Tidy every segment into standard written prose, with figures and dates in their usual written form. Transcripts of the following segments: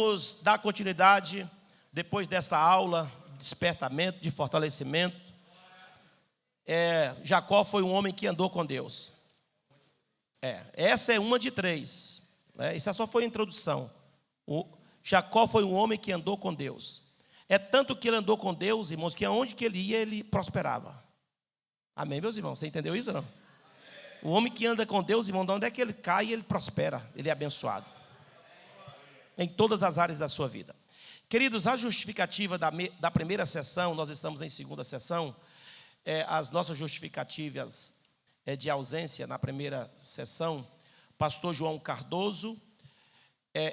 Vamos dar continuidade, depois dessa aula de despertamento, de fortalecimento. Jacó foi um homem que andou com Deus. Essa é uma de três. Isso só foi a introdução. Jacó foi um homem que andou com Deus. É tanto que ele andou com Deus, irmãos, que aonde que ele ia, ele prosperava. Amém, meus irmãos? Você entendeu isso ou não? O homem que anda com Deus, irmão, de onde é que ele cai, ele prospera, ele é abençoado. Em todas as áreas da sua vida. Queridos, a justificativa da primeira sessão, nós estamos em segunda sessão, as nossas justificativas de ausência na primeira sessão, pastor João Cardoso,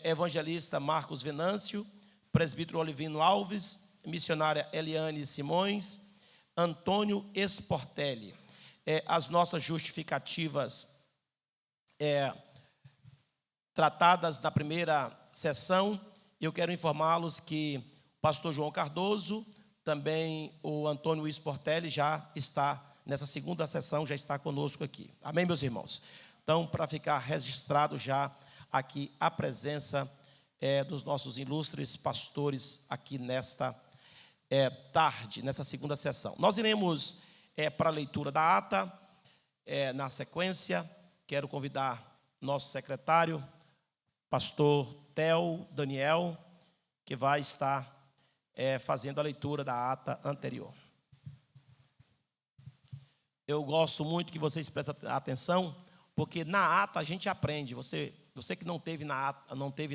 evangelista Marcos Venâncio, presbítero Olivino Alves, missionária Eliane Simões, Antônio Esportelli. As nossas justificativas tratadas na primeira sessão, eu quero informá-los que o pastor João Cardoso, também o Antônio Esportelli já está nessa segunda sessão, já está conosco aqui. Amém, meus irmãos? Então, para ficar registrado já aqui a presença dos nossos ilustres pastores aqui nesta tarde, nessa segunda sessão. Nós iremos para a leitura da ata, na sequência, quero convidar nosso secretário, pastor Theo Daniel, que vai estar fazendo a leitura da ata anterior. Eu gosto muito que vocês prestem atenção, porque na ata a gente aprende. Você que não teve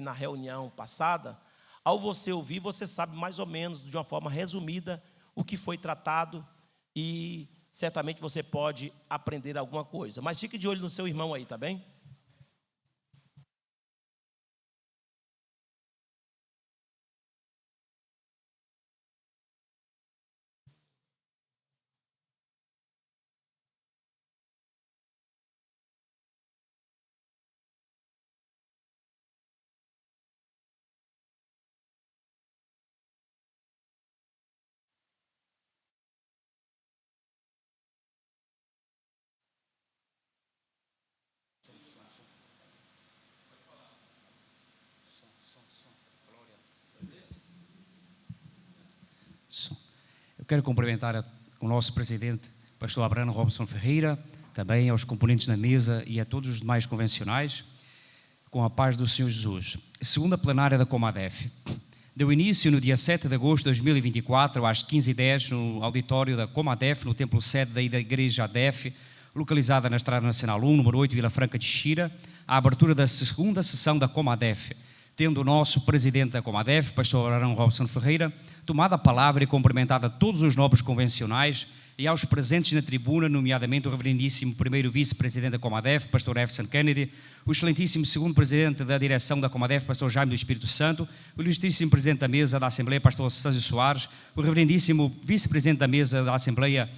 na reunião passada, ao você ouvir, você sabe mais ou menos, de uma forma resumida, o que foi tratado e certamente você pode aprender alguma coisa. Mas fique de olho no seu irmão aí, tá bem? Eu quero cumprimentar o nosso presidente, pastor Abraham Robson Ferreira, também aos componentes na mesa e a todos os demais convencionais, com a paz do Senhor Jesus. Segunda plenária da Comadef. Deu início no dia 7 de agosto de 2024, às 15h10, no auditório da Comadef, no templo sede da Igreja ADEF, localizada na Estrada Nacional 1, número 8, Vila Franca de Xira, a abertura da segunda sessão da Comadef, tendo o nosso presidente da Comadef, pastor Abraham Robson Ferreira, tomado a palavra e cumprimentado a todos os nobres convencionais e aos presentes na tribuna, nomeadamente o reverendíssimo primeiro vice-presidente da Comadef, pastor Everson Kennedy, o excelentíssimo segundo presidente da direção da Comadef, pastor Jaime do Espírito Santo, o ilustríssimo presidente da mesa da Assembleia, pastor Sâncio Soares, o reverendíssimo vice-presidente da mesa da Assembleia,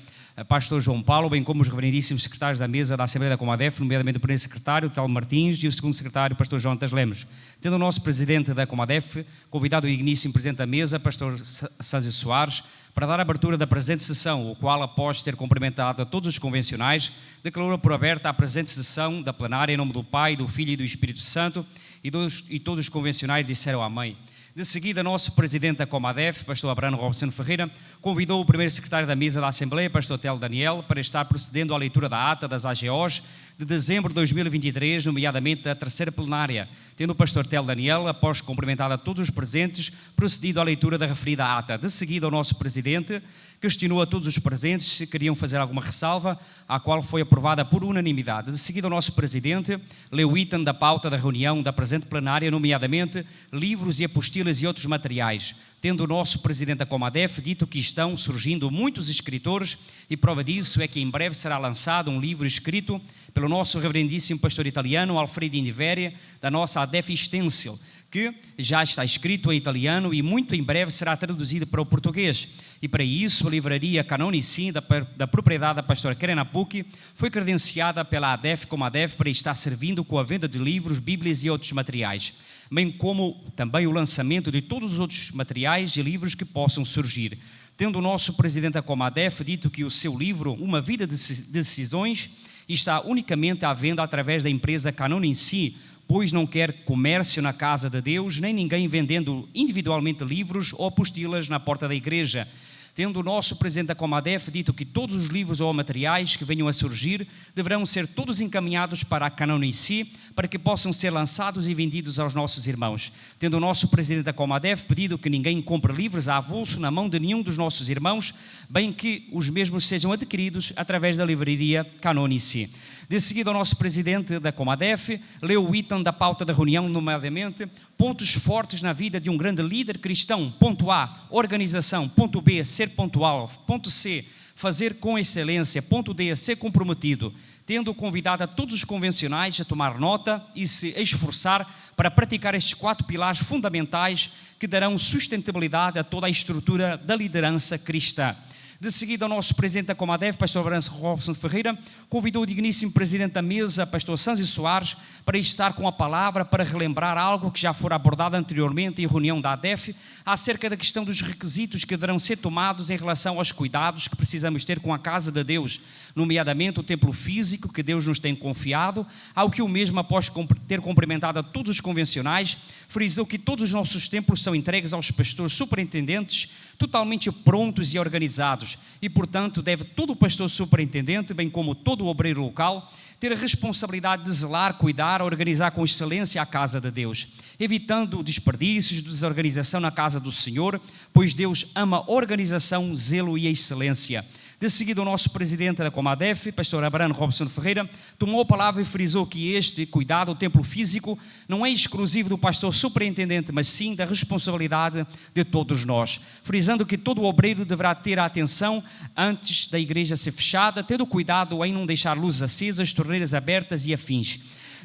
pastor João Paulo, bem como os reverendíssimos secretários da mesa da Assembleia da Comadef, nomeadamente o primeiro secretário, Telmo Martins, e o segundo secretário, pastor Jonatas Lemos. Tendo o nosso presidente da Comadef convidado o digníssimo presidente da mesa, pastor Sâncio Soares, para dar a abertura da presente sessão, o qual, após ter cumprimentado a todos os convencionais, declarou por aberta a presente sessão da plenária em nome do Pai, do Filho e do Espírito Santo, e todos os convencionais disseram amém. De seguida, nosso presidente da Comadef, pastor Abraham Robson Ferreira, convidou o primeiro secretário da mesa da Assembleia, pastor Theo Daniel, para estar procedendo à leitura da ata das AGOs de dezembro de 2023, nomeadamente da terceira plenária, tendo o pastor Theo Daniel, após cumprimentar a todos os presentes, procedido à leitura da referida ata. De seguida, o nosso presidente questionou a todos os presentes se queriam fazer alguma ressalva, a qual foi aprovada por unanimidade. De seguida, o nosso presidente leu o item da pauta da reunião da presente plenária, nomeadamente livros e apostilas e outros materiais, tendo o nosso presidente da Comadef dito que estão surgindo muitos escritores e prova disso é que em breve será lançado um livro escrito pelo nosso reverendíssimo pastor italiano Alfredo Indiveria, da nossa ADEF Stencil, que já está escrito em italiano e muito em breve será traduzido para o português. E para isso, a livraria Canonicim, da propriedade da pastora Karen Pucci, foi credenciada pela ADEF Comadef para estar servindo com a venda de livros, bíblias e outros materiais, bem como também o lançamento de todos os outros materiais e livros que possam surgir. Tendo o nosso presidente da Comadef dito que o seu livro, Uma Vida de Decisões, está unicamente à venda através da empresa Canonicim, pois não quer comércio na casa de Deus, nem ninguém vendendo individualmente livros ou apostilas na porta da igreja. Tendo o nosso presidente da Comadef dito que todos os livros ou materiais que venham a surgir deverão ser todos encaminhados para a Canonici, para que possam ser lançados e vendidos aos nossos irmãos. Tendo o nosso presidente da Comadef pedido que ninguém compre livros a avulso na mão de nenhum dos nossos irmãos, bem que os mesmos sejam adquiridos através da livraria Canonici. De seguida, o nosso presidente da Comadef leu o item da pauta da reunião, nomeadamente pontos fortes na vida de um grande líder cristão. Ponto A, organização. Ponto B, ser pontual. Ponto C, fazer com excelência. Ponto D, ser comprometido. Tendo convidado a todos os convencionais a tomar nota e se esforçar para praticar estes 4 pilares fundamentais que darão sustentabilidade a toda a estrutura da liderança cristã. De seguida, o nosso presidente da Comadef, pastor Abrão Robson Ferreira, convidou o digníssimo presidente da mesa, pastor Sanzi Soares, para estar com a palavra, para relembrar algo que já fora abordado anteriormente em reunião da ADEF, acerca da questão dos requisitos que deverão ser tomados em relação aos cuidados que precisamos ter com a casa de Deus, nomeadamente o templo físico que Deus nos tem confiado, ao que o mesmo, após ter cumprimentado a todos os convencionais, frisou que todos os nossos templos são entregues aos pastores superintendentes, totalmente prontos e organizados, e portanto deve todo o pastor superintendente, bem como todo o obreiro local, ter a responsabilidade de zelar, cuidar, organizar com excelência a casa de Deus, evitando desperdícios, desorganização na casa do Senhor, pois Deus ama organização, zelo e excelência. De seguida, o nosso presidente da Comadef, pastor Abrão Robson Ferreira, tomou a palavra e frisou que este cuidado do templo físico não é exclusivo do pastor superintendente, mas sim da responsabilidade de todos nós, frisando que todo o obreiro deverá ter a atenção antes da igreja ser fechada, tendo cuidado em não deixar luzes acesas, torneiras abertas e afins.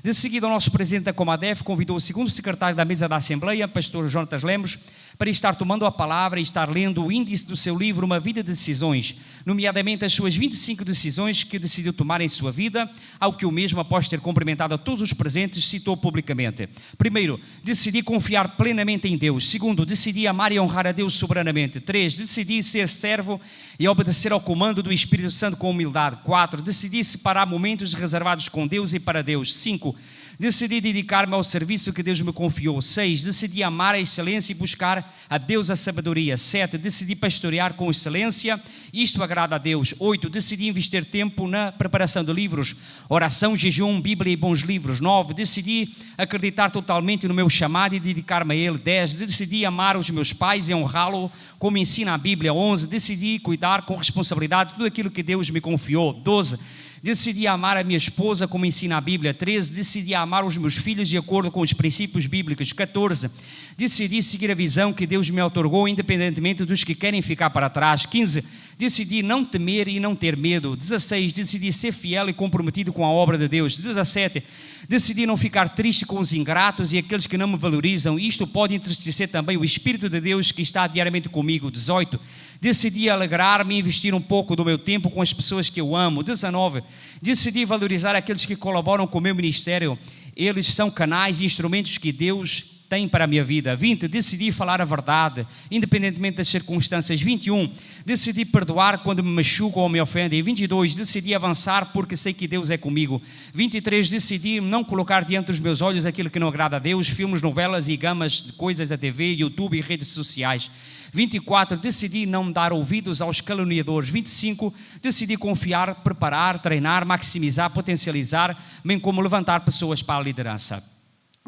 De seguida, o nosso presidente da Comadef convidou o segundo secretário da mesa da Assembleia, pastor Jonatas Lemos, para estar tomando a palavra e estar lendo o índice do seu livro Uma Vida de Decisões, nomeadamente as suas 25 decisões que decidiu tomar em sua vida, ao que o mesmo, após ter cumprimentado a todos os presentes, citou publicamente. Primeiro, decidi confiar plenamente em Deus. Segundo, decidi amar e honrar a Deus soberanamente. 3, decidi ser servo e obedecer ao comando do Espírito Santo com humildade. 4, decidi separar momentos reservados com Deus e para Deus. 5, decidi dedicar-me ao serviço que Deus me confiou. 6, decidi amar a excelência e buscar a Deus a sabedoria. 7, decidi pastorear com excelência, isto agrada a Deus. 8, decidi investir tempo na preparação de livros, oração, jejum, Bíblia e bons livros. 9, decidi acreditar totalmente no meu chamado e dedicar-me a ele. 10, decidi amar os meus pais e honrá-lo como ensina a Bíblia. 11, decidi cuidar com responsabilidade de tudo aquilo que Deus me confiou. 12, decidi amar a minha esposa como ensina a Bíblia. 13, decidi amar os meus filhos de acordo com os princípios bíblicos. 14, decidi seguir a visão que Deus me outorgou, independentemente dos que querem ficar para trás. 15, decidi não temer e não ter medo. 16, decidi ser fiel e comprometido com a obra de Deus. 17, decidi não ficar triste com os ingratos e aqueles que não me valorizam. Isto pode entristecer também o Espírito de Deus que está diariamente comigo. 18, decidi alegrar-me e investir um pouco do meu tempo com as pessoas que eu amo. 19, decidi valorizar aqueles que colaboram com o meu ministério. Eles são canais e instrumentos que Deus tem para a minha vida. 20, decidi falar a verdade, independentemente das circunstâncias. 21, decidi perdoar quando me machucam ou me ofendem. 22, decidi avançar porque sei que Deus é comigo. 23, decidi não colocar diante dos meus olhos aquilo que não agrada a Deus, filmes, novelas e gamas de coisas da TV, YouTube e redes sociais. 24, decidi não dar ouvidos aos caluniadores. 25, decidi confiar, preparar, treinar, maximizar, potencializar, bem como levantar pessoas para a liderança.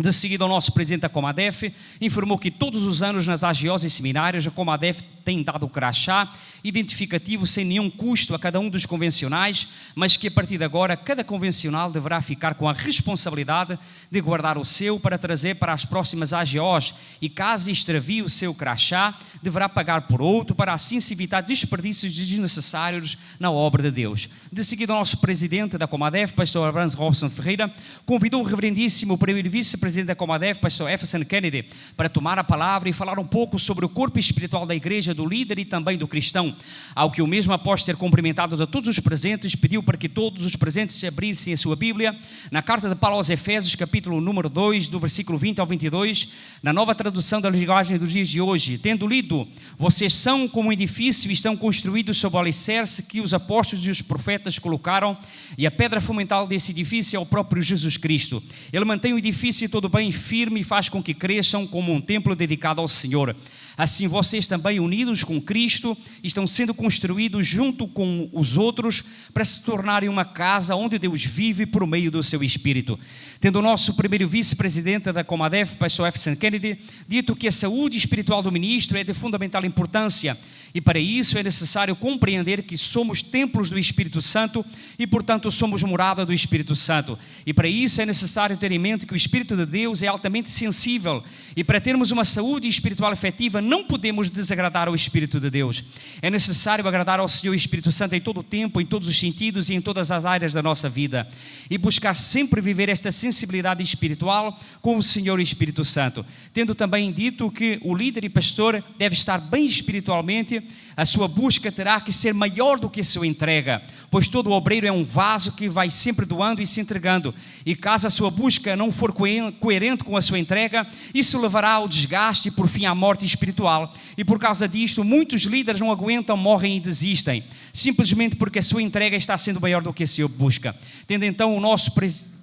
De seguida, o nosso presidente da Comadef informou que todos os anos nas AGOs e seminários a Comadef tem dado o crachá identificativo sem nenhum custo a cada um dos convencionais, mas que a partir de agora cada convencional deverá ficar com a responsabilidade de guardar o seu para trazer para as próximas AGOs e caso extravie o seu crachá, deverá pagar por outro para assim se evitar desperdícios desnecessários na obra de Deus. De seguida, o nosso presidente da Comadef, pastor Abrão Robson Ferreira, convidou o reverendíssimo primeiro vice-presidente vice-presidente da Comadef, pastor Jefferson Kennedy, para tomar a palavra e falar um pouco sobre o corpo espiritual da igreja, do líder e também do cristão. Ao que o mesmo, após ter cumprimentado a todos os presentes, pediu para que todos os presentes se abrissem a sua Bíblia, na carta de Paulo aos Efésios, capítulo número 2, do versículo 20 ao 22, na nova tradução da linguagem dos dias de hoje. Tendo lido: vocês são como um edifício e estão construídos sobre o alicerce que os apóstolos e os profetas colocaram, e a pedra fundamental desse edifício é o próprio Jesus Cristo. Ele mantém o edifício todo bem firme e faz com que cresçam como um templo dedicado ao Senhor. Assim vocês também, unidos com Cristo, estão sendo construídos junto com os outros para se tornarem uma casa onde Deus vive por meio do seu Espírito. Tendo o nosso primeiro vice-presidente da Comadef, pastor Jefferson Kennedy, dito que a saúde espiritual do ministro é de fundamental importância, e para isso é necessário compreender que somos templos do Espírito Santo e, portanto, somos morada do Espírito Santo. E para isso é necessário ter em mente que o Espírito de Deus é altamente sensível, e para termos uma saúde espiritual efetiva não podemos desagradar ao Espírito de Deus. É necessário agradar ao Senhor Espírito Santo em todo o tempo, em todos os sentidos e em todas as áreas da nossa vida, e buscar sempre viver esta sensibilidade espiritual com o Senhor Espírito Santo. Tendo também dito que o líder e pastor deve estar bem espiritualmente, a sua busca terá que ser maior do que a sua entrega, pois todo obreiro é um vaso que vai sempre doando e se entregando, e caso a sua busca não for coerente com a sua entrega, isso levará ao desgaste e por fim à morte espiritual. E por causa disto, muitos líderes não aguentam, morrem e desistem, simplesmente porque a sua entrega está sendo maior do que a sua busca. Tendo então o nosso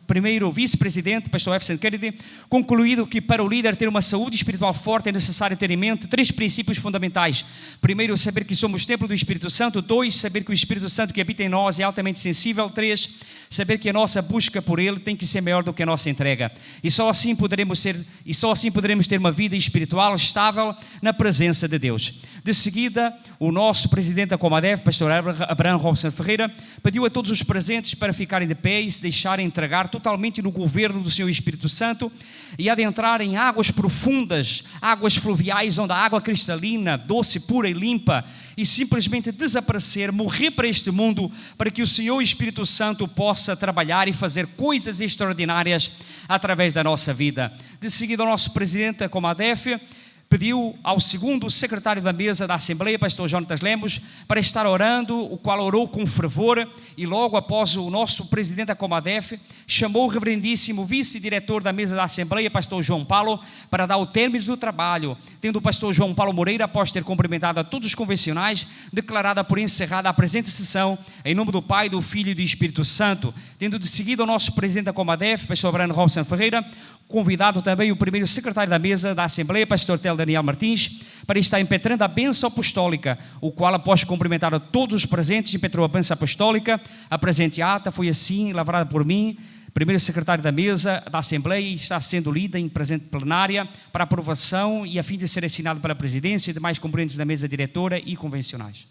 primeiro vice-presidente, pastor Jefferson Kennedy, concluído que para o líder ter uma saúde espiritual forte é necessário ter em mente 3 princípios fundamentais. Primeiro, saber que somos templo do Espírito Santo. 2, saber que o Espírito Santo que habita em nós é altamente sensível. 3, saber que a nossa busca por Ele tem que ser maior do que a nossa entrega. E só assim poderemos ter uma vida espiritual estável na presença de Deus. De seguida, o nosso presidente da Comadef, pastor Abraham Robson Ferreira, pediu a todos os presentes para ficarem de pé e se deixarem entregar totalmente no governo do Senhor Espírito Santo e adentrar em águas profundas, águas fluviais, onde a água cristalina, doce, pura e limpa, e simplesmente desaparecer, morrer para este mundo, para que o Senhor Espírito Santo possa trabalhar e fazer coisas extraordinárias através da nossa vida. De seguida, o nosso presidente da Comadef pediu ao segundo secretário da mesa da Assembleia, pastor Jonatas Lemos, para estar orando, o qual orou com fervor, e logo após o nosso presidente da Comadef, chamou o reverendíssimo vice-diretor da mesa da Assembleia, pastor João Paulo, para dar o término do trabalho, tendo o pastor João Paulo Moreira, após ter cumprimentado a todos os convencionais, declarada por encerrada a presente sessão, em nome do Pai, do Filho e do Espírito Santo. Tendo de seguida o nosso presidente da Comadef, pastor Abraham Robson Ferreira, convidado também o primeiro secretário da mesa da Assembleia, pastor Daniel Martins, para estar impetrando a bênção apostólica, o qual, após cumprimentar a todos os presentes, impetrou a bênção apostólica. A presente ata foi assim lavrada por mim, primeiro secretário da mesa da Assembleia, e está sendo lida em presente plenária para aprovação e a fim de ser assinado pela presidência e demais componentes da mesa diretora e convencionais.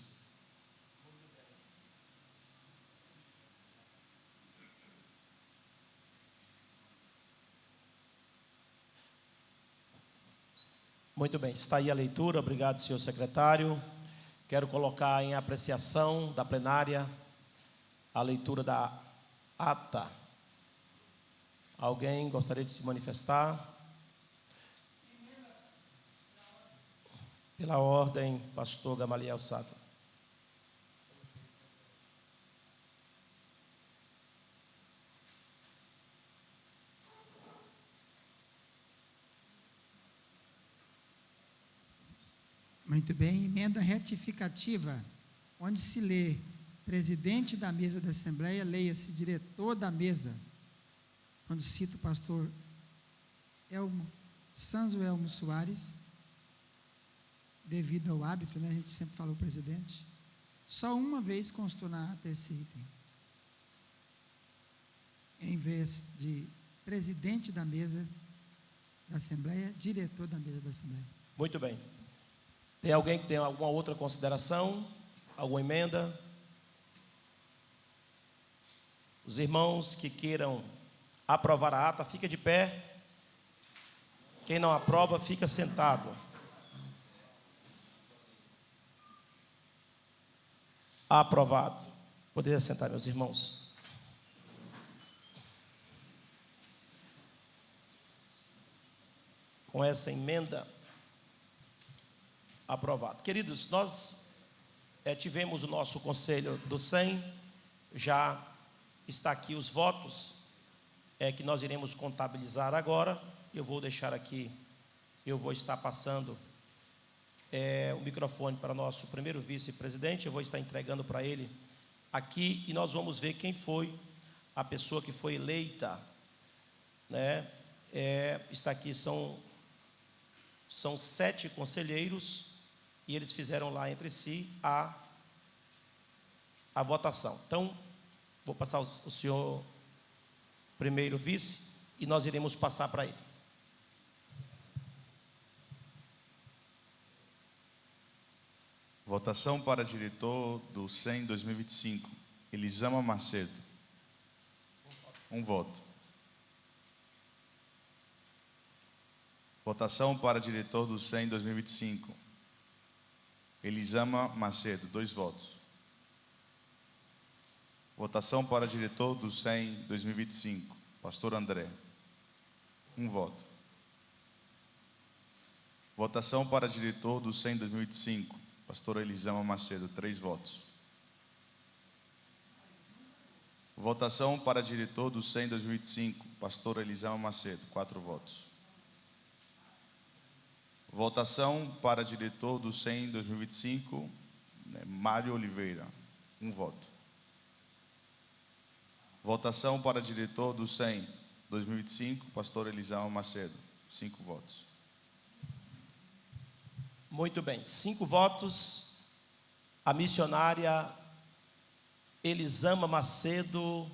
Muito bem, está aí a leitura. Obrigado, senhor secretário. Quero colocar em apreciação da plenária a leitura da ata. Alguém gostaria de se manifestar? Pela ordem, pastor Gamaliel Sato. Muito bem, emenda retificativa, onde se lê presidente da mesa da Assembleia, leia-se diretor da mesa. Quando cito o pastor Sanzo Elmo Soares, devido ao hábito, a gente sempre fala o presidente, só uma vez constou na ata esse item. Em vez de presidente da mesa da Assembleia, diretor da mesa da Assembleia. Muito bem. Tem alguém que tem alguma outra consideração? Alguma emenda? Os irmãos que queiram aprovar a ata, fica de pé. Quem não aprova, fica sentado. Aprovado. Poderia sentar, meus irmãos. Com essa emenda, aprovado. Queridos, nós tivemos o nosso conselho do 100, já está aqui os votos que nós iremos contabilizar agora. Eu vou deixar aqui, eu vou estar passando o microfone para nosso primeiro vice-presidente, eu vou estar entregando para ele aqui, e nós vamos ver quem foi a pessoa que foi eleita, né? Está aqui, são 7 conselheiros, e eles fizeram lá entre si a votação. Então, vou passar o senhor primeiro vice, e nós iremos passar para ele. Votação para diretor do 100 2025, Elisama Macedo. 1 voto. Votação para diretor do 100 2025, Elisama Macedo. 2 votos. Votação para diretor do 100 2025, Pastor André. 1 voto. Votação para diretor do 100 2025, Pastor Elisama Macedo. 3 votos. Votação para diretor do 100 2025, Pastor Elisama Macedo. 4 votos. Votação para diretor do 100 2025, Mário Oliveira. 1 voto. Votação para diretor do 100 2025, Pastor Elisama Macedo. 5 votos. Muito bem, 5 votos. A missionária Elisama Macedo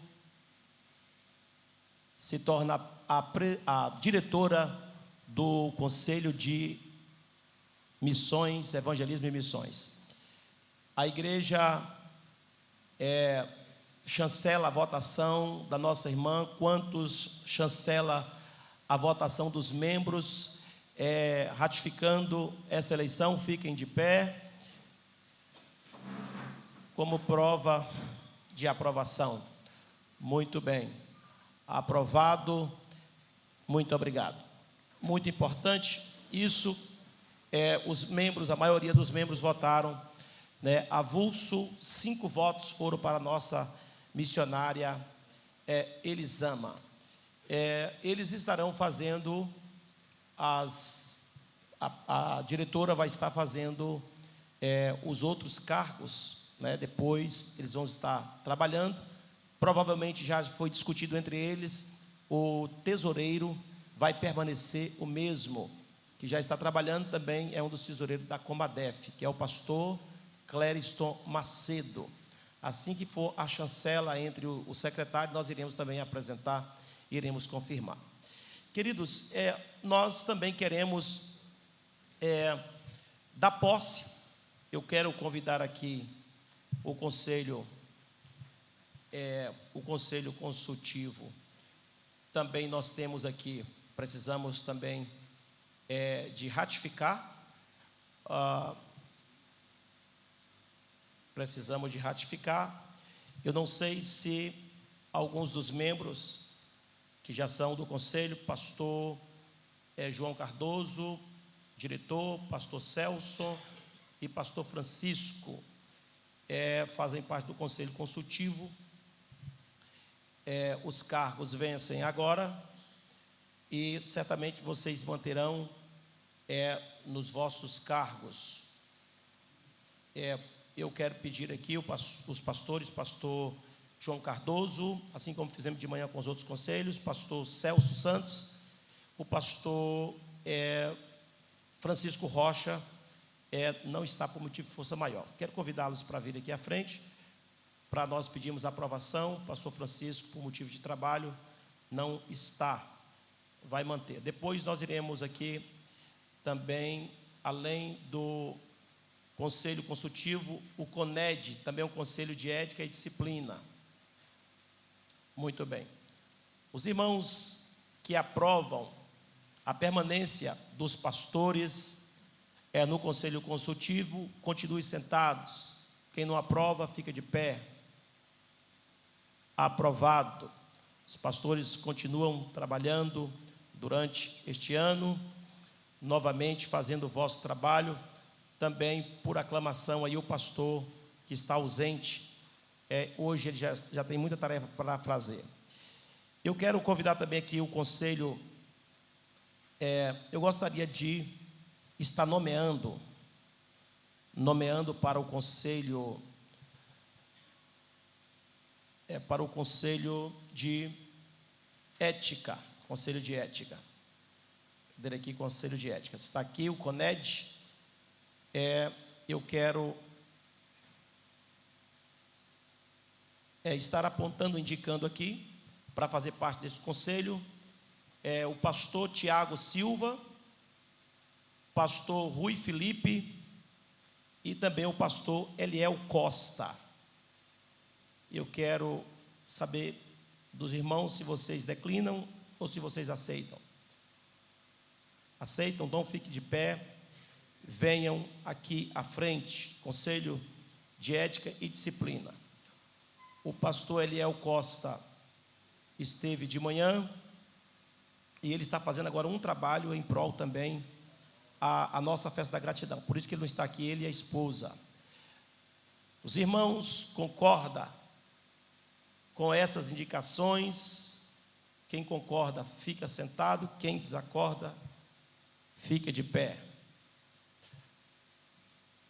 se torna a diretora do Conselho de Missões, Evangelismo e Missões. A igreja chancela a votação da nossa irmã. Quantos chancela a votação dos membros, ratificando essa eleição? Fiquem de pé, como prova de aprovação. Muito bem, aprovado. Muito obrigado. Muito importante isso, os membros, a maioria dos membros votaram, né, avulso. 5 votos foram para a nossa missionária Elisama. Eles estarão fazendo, a diretora vai estar fazendo os outros cargos, né? Depois eles vão estar trabalhando. Provavelmente já foi discutido entre eles, o tesoureiro vai permanecer o mesmo, que já está trabalhando também, é um dos tesoureiros da Comadef, que é o pastor Clériston Macedo. Assim que for a chancela entre o secretário, nós iremos também apresentar, iremos confirmar. Queridos, nós também queremos dar posse. Eu quero convidar aqui o conselho consultivo. Também nós temos aqui, precisamos também de ratificar. Precisamos de ratificar. Eu não sei se alguns dos membros que já são do conselho, pastor João Cardoso, diretor, pastor Celso e pastor Francisco, fazem parte do conselho consultivo. Os cargos vencem agora e certamente vocês manterão nos vossos cargos. Eu quero pedir aqui os pastores, pastor João Cardoso, assim como fizemos de manhã com os outros conselhos, pastor Celso Santos, o pastor Francisco Rocha, não está por motivo de força maior. Quero convidá-los para vir aqui à frente, para nós pedirmos a aprovação. O pastor Francisco, por motivo de trabalho, não está, vai manter. Depois nós iremos aqui também, além do Conselho Consultivo, o CONED, também um Conselho de Ética e Disciplina. Muito bem. Os irmãos que aprovam a permanência dos pastores no Conselho Consultivo, continuem sentados. Quem não aprova, fica de pé. Aprovado. Os pastores continuam trabalhando durante este ano. novamente fazendo o vosso trabalho. Também, por aclamação, aí o pastor que está ausente, hoje ele já tem muita tarefa para fazer. Eu quero convidar também aqui o conselho. Eu gostaria de estar nomeando para o conselho, de ética, conselho de ética. Cadê aqui, conselho de ética? Está aqui o CONED. Eu quero estar apontando, indicando aqui, para fazer parte desse conselho, o pastor Tiago Silva, pastor Rui Felipe e também o pastor Eliel Costa. Eu quero saber dos irmãos se vocês declinam ou se vocês aceitam. Aceitam? Então fique de pé, venham aqui à frente, Conselho de Ética e Disciplina. O pastor Eliel Costa esteve de manhã e ele está fazendo agora um trabalho em prol também a nossa festa da gratidão. Por isso que ele não está aqui, ele e a esposa. Os irmãos concordam com essas indicações? Quem concorda, fica sentado. Quem desacorda, fica de pé.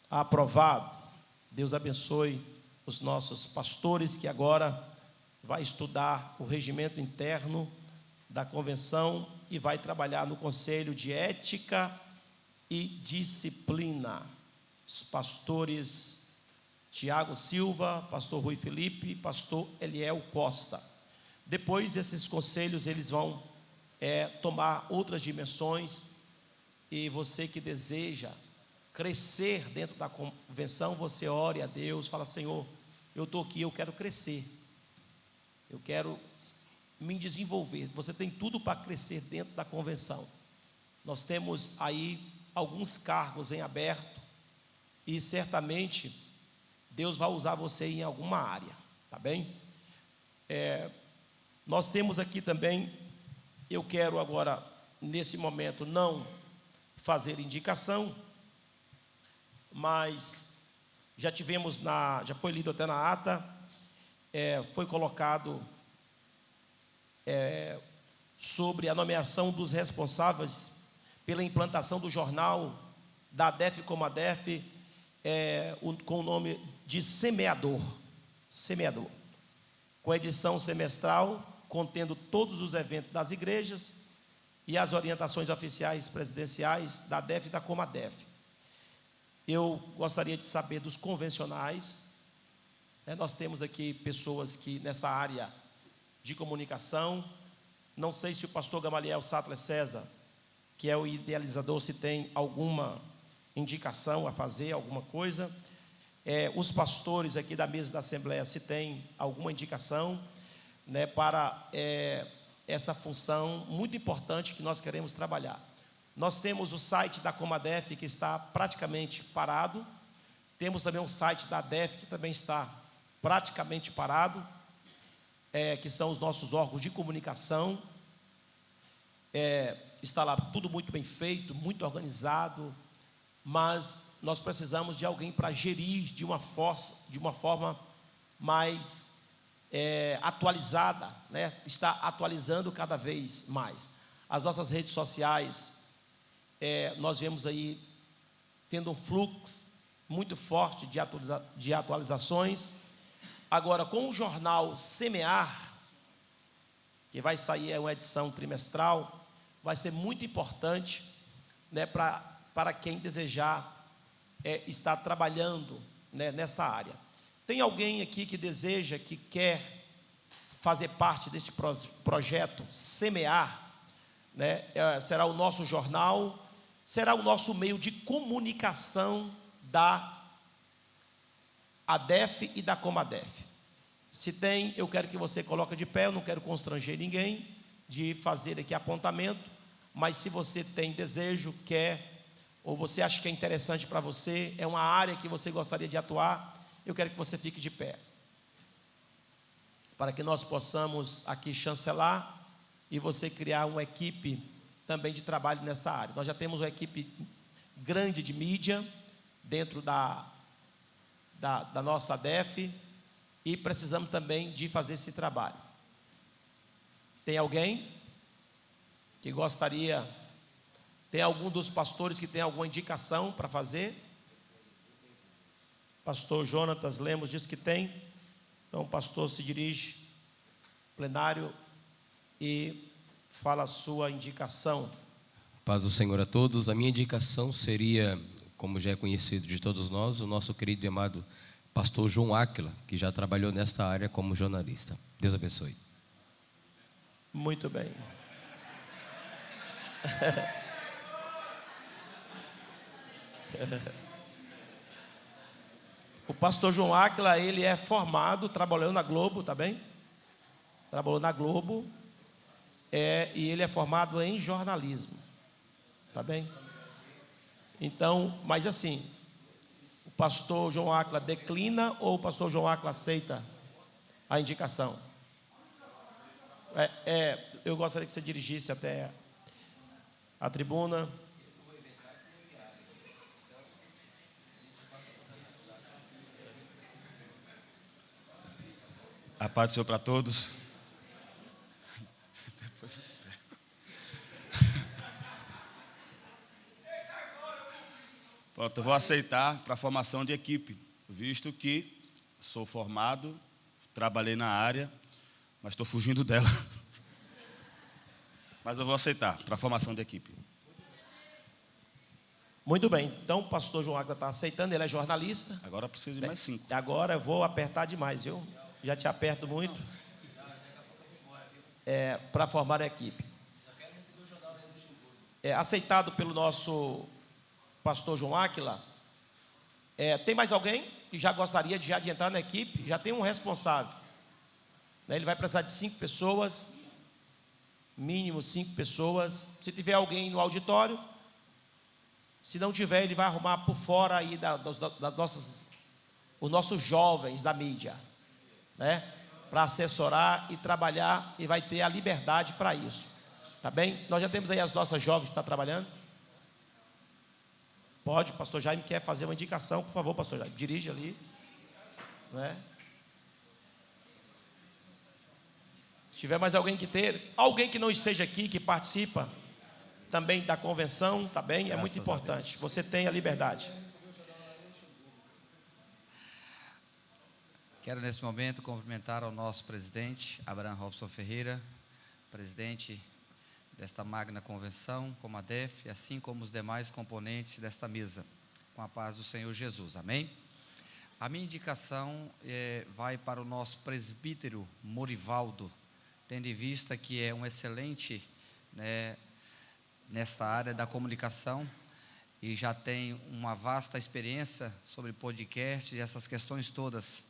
Aprovado. Deus abençoe os nossos pastores, que agora vai estudar o regimento interno da convenção e vai trabalhar no Conselho de Ética e Disciplina. Os pastores Tiago Silva, pastor Rui Felipe, pastor Eliel Costa. Depois desses conselhos, eles vão tomar outras dimensões, e você que deseja crescer dentro da convenção, você ore a Deus, fala: Senhor, eu estou aqui, eu quero crescer, eu quero me desenvolver. Você tem tudo para crescer dentro da convenção. Nós temos aí alguns cargos em aberto, e certamente Deus vai usar você em alguma área, tá bem? Nós temos aqui também, eu quero agora, nesse momento, não fazer indicação, mas já foi lido até na ata, foi colocado sobre a nomeação dos responsáveis pela implantação do jornal da ADEF como ADEF, com o nome de Semeador, com edição semestral, contendo todos os eventos das igrejas e as orientações oficiais presidenciais da ADEF e da Comadef. Eu gostaria de saber dos convencionais. Nós temos aqui pessoas que nessa área de comunicação. Não sei se o pastor Gamaliel Sattler César, que é o idealizador, se tem alguma indicação a fazer, alguma coisa. Os pastores aqui da mesa da Assembleia, se tem alguma indicação, para essa função muito importante que nós queremos trabalhar. Nós temos o site da Comadef, que está praticamente parado. Temos também um site da ADEF, que também está praticamente parado, que são os nossos órgãos de comunicação. Está lá tudo muito bem feito, muito organizado, mas nós precisamos de alguém para gerir de uma forma mais atualizada, está atualizando cada vez mais. As nossas redes sociais, nós vemos aí tendo um fluxo muito forte de atualizações. Agora, com o jornal Semear, que vai sair uma edição trimestral, vai ser muito importante, para quem desejar estar trabalhando, nessa área. Tem alguém aqui que deseja, que quer fazer parte deste projeto Semear? Será o nosso jornal, será o nosso meio de comunicação da ADEF e da Comadef. Se tem, eu quero que você coloque de pé. Eu não quero constranger ninguém de fazer aqui apontamento, mas se você tem desejo, quer, ou você acha que é interessante para você, é uma área que você gostaria de atuar, eu quero que você fique de pé, para que nós possamos aqui chancelar e você criar uma equipe também de trabalho nessa área. Nós já temos uma equipe grande de mídia dentro da nossa ADEF e precisamos também de fazer esse trabalho. Tem alguém que gostaria, tem algum dos pastores que tem alguma indicação para fazer? Pastor Jonatas Lemos diz que tem. Então o pastor se dirige ao plenário e fala a sua indicação. Paz do Senhor a todos. A minha indicação seria, como já é conhecido de todos nós, o nosso querido e amado pastor João Áquila, que já trabalhou nesta área como jornalista. Deus abençoe. Muito bem. O pastor João Áquila, ele é formado, trabalhou na Globo, tá bem? Trabalhou na Globo, e ele é formado em jornalismo, tá bem? Então, mas assim, o pastor João Áquila declina ou o pastor João Áquila aceita a indicação? Eu gostaria que você dirigisse até a tribuna. A paz do Senhor para todos. Pronto, eu vou aceitar para a formação de equipe, visto que sou formado, trabalhei na área, mas estou fugindo dela. Mas eu vou aceitar para a formação de equipe. Muito bem, então o pastor João Áquila está aceitando, ele é jornalista. Agora preciso de mais 5. Agora eu vou apertar demais, viu? Já te aperto muito. Para formar a equipe. Aceitado pelo nosso pastor João Áquila. Tem mais alguém que já gostaria de entrar na equipe? Já tem um responsável. Ele vai precisar de 5 pessoas, mínimo 5 pessoas. Se tiver alguém no auditório, se não tiver, ele vai arrumar por fora aí os nossos jovens da mídia, né? Para assessorar e trabalhar, e vai ter a liberdade para isso, tá bem? Nós já temos aí as nossas jovens que estão trabalhando. Pode, o pastor Jaime quer fazer uma indicação, por favor, pastor Jaime, dirige ali, né? Se tiver mais alguém alguém que não esteja aqui, que participa também da convenção, tá bem? É muito importante. Você tem a liberdade. Quero nesse momento cumprimentar ao nosso presidente, Abraham Robson Ferreira, presidente desta magna convenção, como a ADEF, assim como os demais componentes desta mesa, com a paz do Senhor Jesus. Amém? A minha indicação vai para o nosso presbítero Morivaldo, tendo em vista que é um excelente, né, nesta área da comunicação e já tem uma vasta experiência sobre podcast e essas questões todas.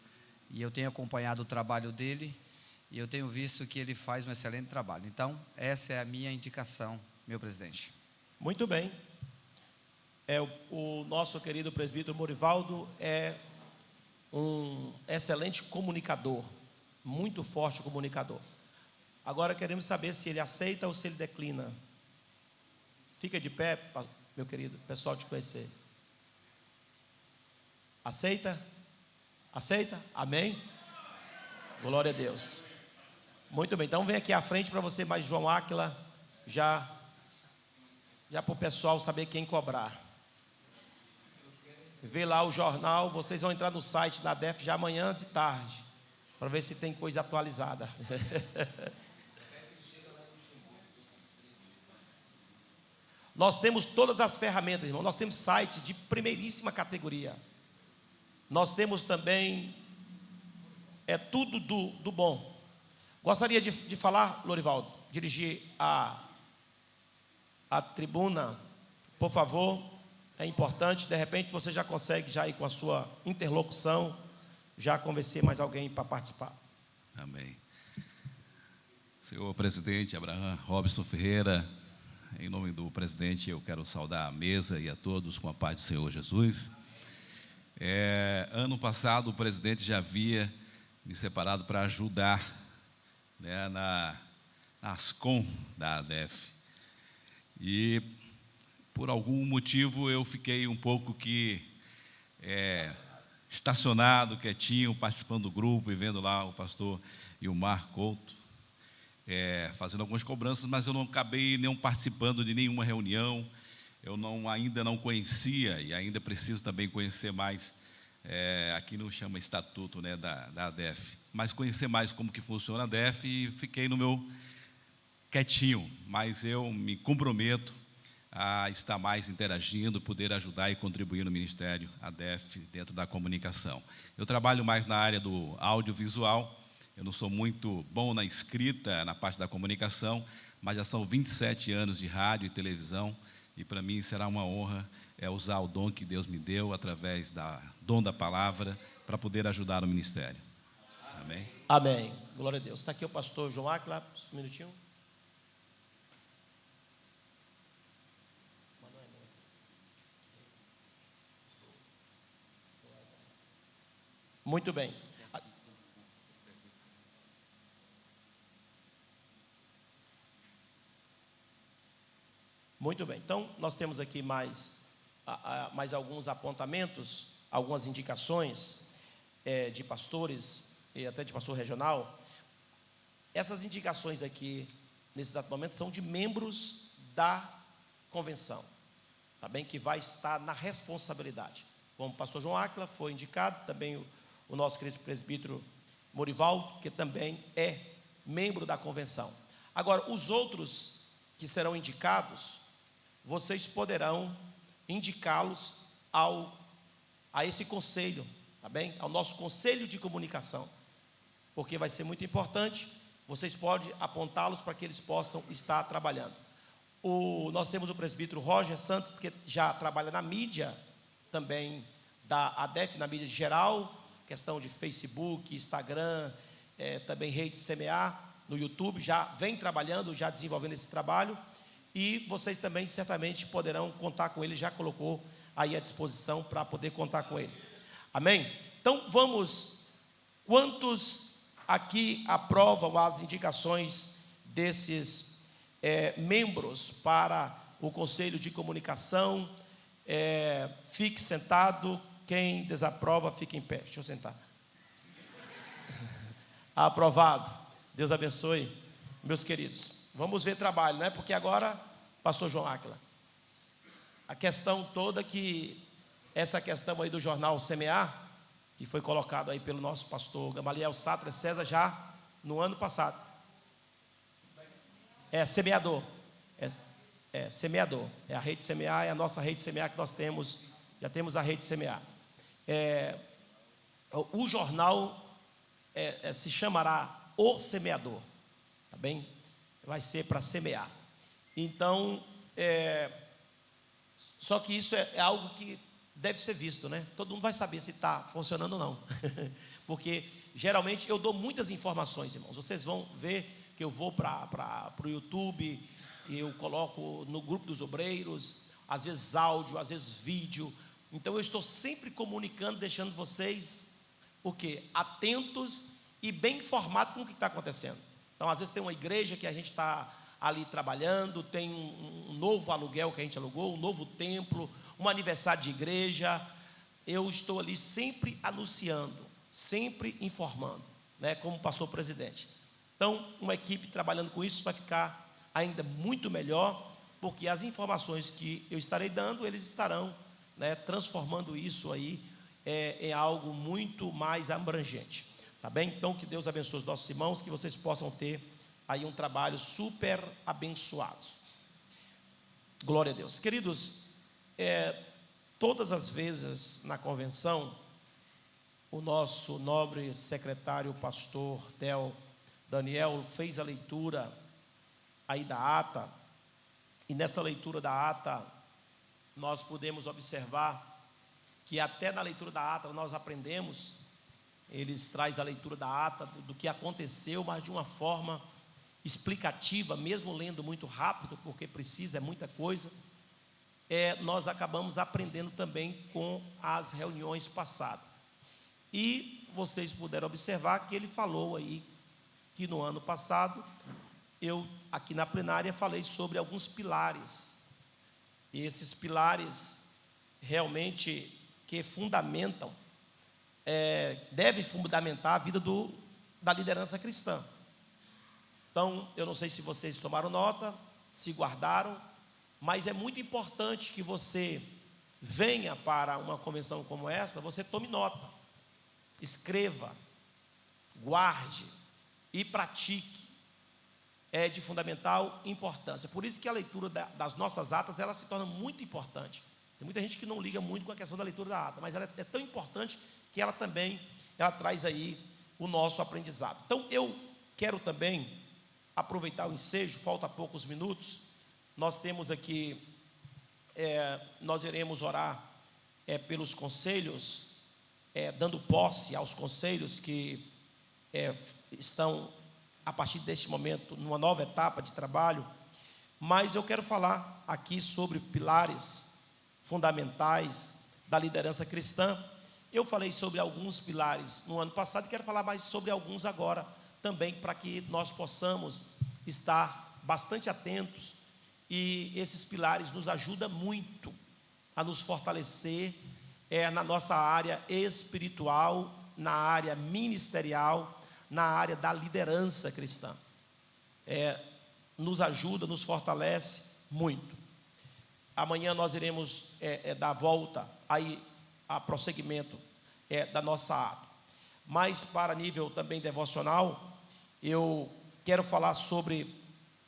E eu tenho acompanhado o trabalho dele e eu tenho visto que ele faz um excelente trabalho. Então, essa é a minha indicação, meu presidente. Muito bem. O nosso querido presbítero Morivaldo é um excelente comunicador, muito forte comunicador. Agora queremos saber se ele aceita ou se ele declina. Fica de pé, meu querido, pessoal te conhecer. Aceita? Aceita? Amém? Glória a Deus. Muito bem, então vem aqui à frente para você, mais João Áquila, já para o pessoal saber quem cobrar. Vê lá o jornal, vocês vão entrar no site da ADEF já amanhã de tarde, para ver se tem coisa atualizada. Nós temos todas as ferramentas, irmão. Nós temos site de primeiríssima categoria. Nós temos também tudo do bom. Gostaria de falar, Lorivaldo, dirigir a tribuna, por favor. É importante, de repente você já consegue já ir com a sua interlocução, já convencer mais alguém para participar. Amém. Senhor presidente Abraham Robson Ferreira, em nome do presidente, eu quero saudar a mesa e a todos com a paz do Senhor Jesus. Ano passado, o presidente já havia me separado para ajudar, né, na ASCOM da ADEF. E, por algum motivo, eu fiquei um pouco estacionado, quietinho, participando do grupo e vendo lá o pastor Ilmar Couto, fazendo algumas cobranças, mas eu não acabei nem participando de nenhuma reunião. Eu ainda não conhecia, e ainda preciso também conhecer mais, aqui não chama estatuto, né, da ADEF, mas conhecer mais como que funciona a ADEF, e fiquei no meu quietinho, mas eu me comprometo a estar mais interagindo, poder ajudar e contribuir no Ministério ADEF dentro da comunicação. Eu trabalho mais na área do audiovisual, eu não sou muito bom na escrita, na parte da comunicação, mas já são 27 anos de rádio e televisão, e para mim será uma honra usar o dom que Deus me deu, através da dom da palavra, para poder ajudar o ministério. Amém? Amém. Glória a Deus. Está aqui o pastor João Áquila, um minutinho. Muito bem. Muito bem. Então, nós temos aqui mais alguns apontamentos, algumas indicações de pastores e até de pastor regional. Essas indicações aqui, nesse exato momento, são de membros da convenção, tá bem? Que vai estar na responsabilidade. Como o pastor João Áquila foi indicado, também o nosso querido presbítero Morivaldo, que também é membro da convenção. Agora, os outros que serão indicados, vocês poderão indicá-los a esse conselho, tá bem? Ao nosso conselho de comunicação, porque vai ser muito importante. Vocês podem apontá-los para que eles possam estar trabalhando. Nós temos o presbítero Roger Santos, que já trabalha na mídia também da ADEF, na mídia geral, questão de Facebook, Instagram, também rede CMA, no YouTube, já vem trabalhando, já desenvolvendo esse trabalho, e vocês também certamente poderão contar com ele, já colocou aí à disposição para poder contar com ele. Amém? Então vamos, quantos aqui aprovam as indicações desses membros para o Conselho de Comunicação? Fique sentado. Quem desaprova, fique em pé. Deixa eu sentar. Aprovado. Deus abençoe, meus queridos. Vamos ver trabalho, né? Porque agora, pastor João Áquila, a questão toda essa questão aí do jornal CMA, que foi colocado aí pelo nosso pastor Gamaliel Satra César já no ano passado. Semeador. Semeador. A rede CMA, é a nossa rede CMA que nós temos, já temos a rede CMA. O jornal se chamará O Semeador, tá bem? Vai ser para semear. Então, só que isso é algo que deve ser visto, né? Todo mundo vai saber se está funcionando ou não. Porque, geralmente, eu dou muitas informações, irmãos. Vocês vão ver que eu vou para o YouTube, eu coloco no grupo dos obreiros, às vezes áudio, às vezes vídeo. Então, eu estou sempre comunicando, deixando vocês, o quê? Atentos e bem informados com o que está acontecendo. Então, às vezes tem uma igreja que a gente está ali trabalhando, tem um novo aluguel que a gente alugou, um novo templo, um aniversário de igreja. Eu estou ali sempre anunciando, sempre informando, né, como pastor presidente. Então, uma equipe trabalhando com isso vai ficar ainda muito melhor, porque as informações que eu estarei dando, eles estarão, né, transformando isso aí em algo muito mais abrangente. Tá bem? Então, que Deus abençoe os nossos irmãos, que vocês possam ter aí um trabalho super abençoado. Glória a Deus. Queridos, todas as vezes na convenção, o nosso nobre secretário, pastor Daniel, fez a leitura aí da ata, e nessa leitura da ata, nós podemos observar que até na leitura da ata nós aprendemos. Eles traz a leitura da ata do que aconteceu, mas de uma forma explicativa, mesmo lendo muito rápido, porque precisa, é muita coisa. Nós acabamos aprendendo também com as reuniões passadas. E vocês puderam observar que ele falou aí que no ano passado eu aqui na plenária falei sobre alguns pilares. E esses pilares realmente que fundamentam, deve fundamentar a vida da liderança cristã. Então, eu não sei se vocês tomaram nota, se guardaram, mas é muito importante que você venha para uma convenção como essa, você tome nota, escreva, guarde e pratique. É de fundamental importância. Por isso que a leitura das nossas atas, ela se torna muito importante. Tem muita gente que não liga muito com a questão da leitura da ata, mas ela é tão importante que ela também traz aí o nosso aprendizado. Então, eu quero também aproveitar o ensejo, falta poucos minutos. Nós temos aqui, nós iremos orar pelos conselhos, dando posse aos conselhos que estão, a partir deste momento, numa nova etapa de trabalho. Mas eu quero falar aqui sobre pilares fundamentais da liderança cristã. Eu falei sobre alguns pilares no ano passado e quero falar mais sobre alguns agora também, para que nós possamos estar bastante atentos, e esses pilares nos ajudam muito a nos fortalecer na nossa área espiritual, na área ministerial, na área da liderança cristã. Nos ajuda, nos fortalece muito. Amanhã nós iremos dar volta aí a prosseguimento da nossa ata. Mas para nível também devocional, eu quero falar sobre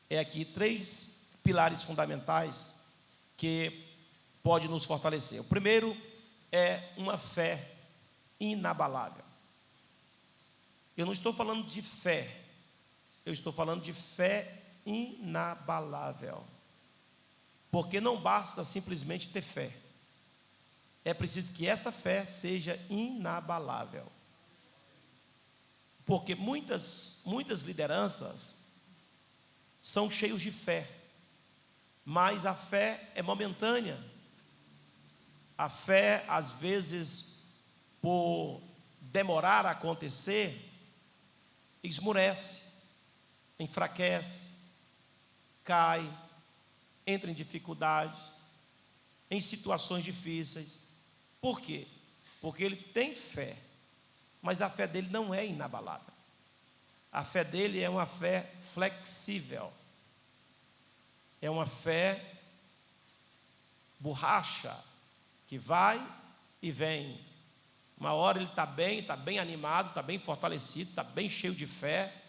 aqui 3 pilares fundamentais que pode nos fortalecer. O primeiro é uma fé inabalável. Eu não estou falando de fé, eu estou falando de fé inabalável. Porque não basta simplesmente ter fé. É preciso que essa fé seja inabalável. Porque muitas lideranças são cheios de fé, mas a fé é momentânea. A fé, às vezes, por demorar a acontecer, esmurece, enfraquece, cai, entra em dificuldades, em situações difíceis. Por quê? Porque ele tem fé, mas a fé dele não é inabalável. A fé dele é uma fé flexível, é uma fé borracha, que vai e vem. Uma hora ele está bem animado, está bem fortalecido, está bem cheio de fé,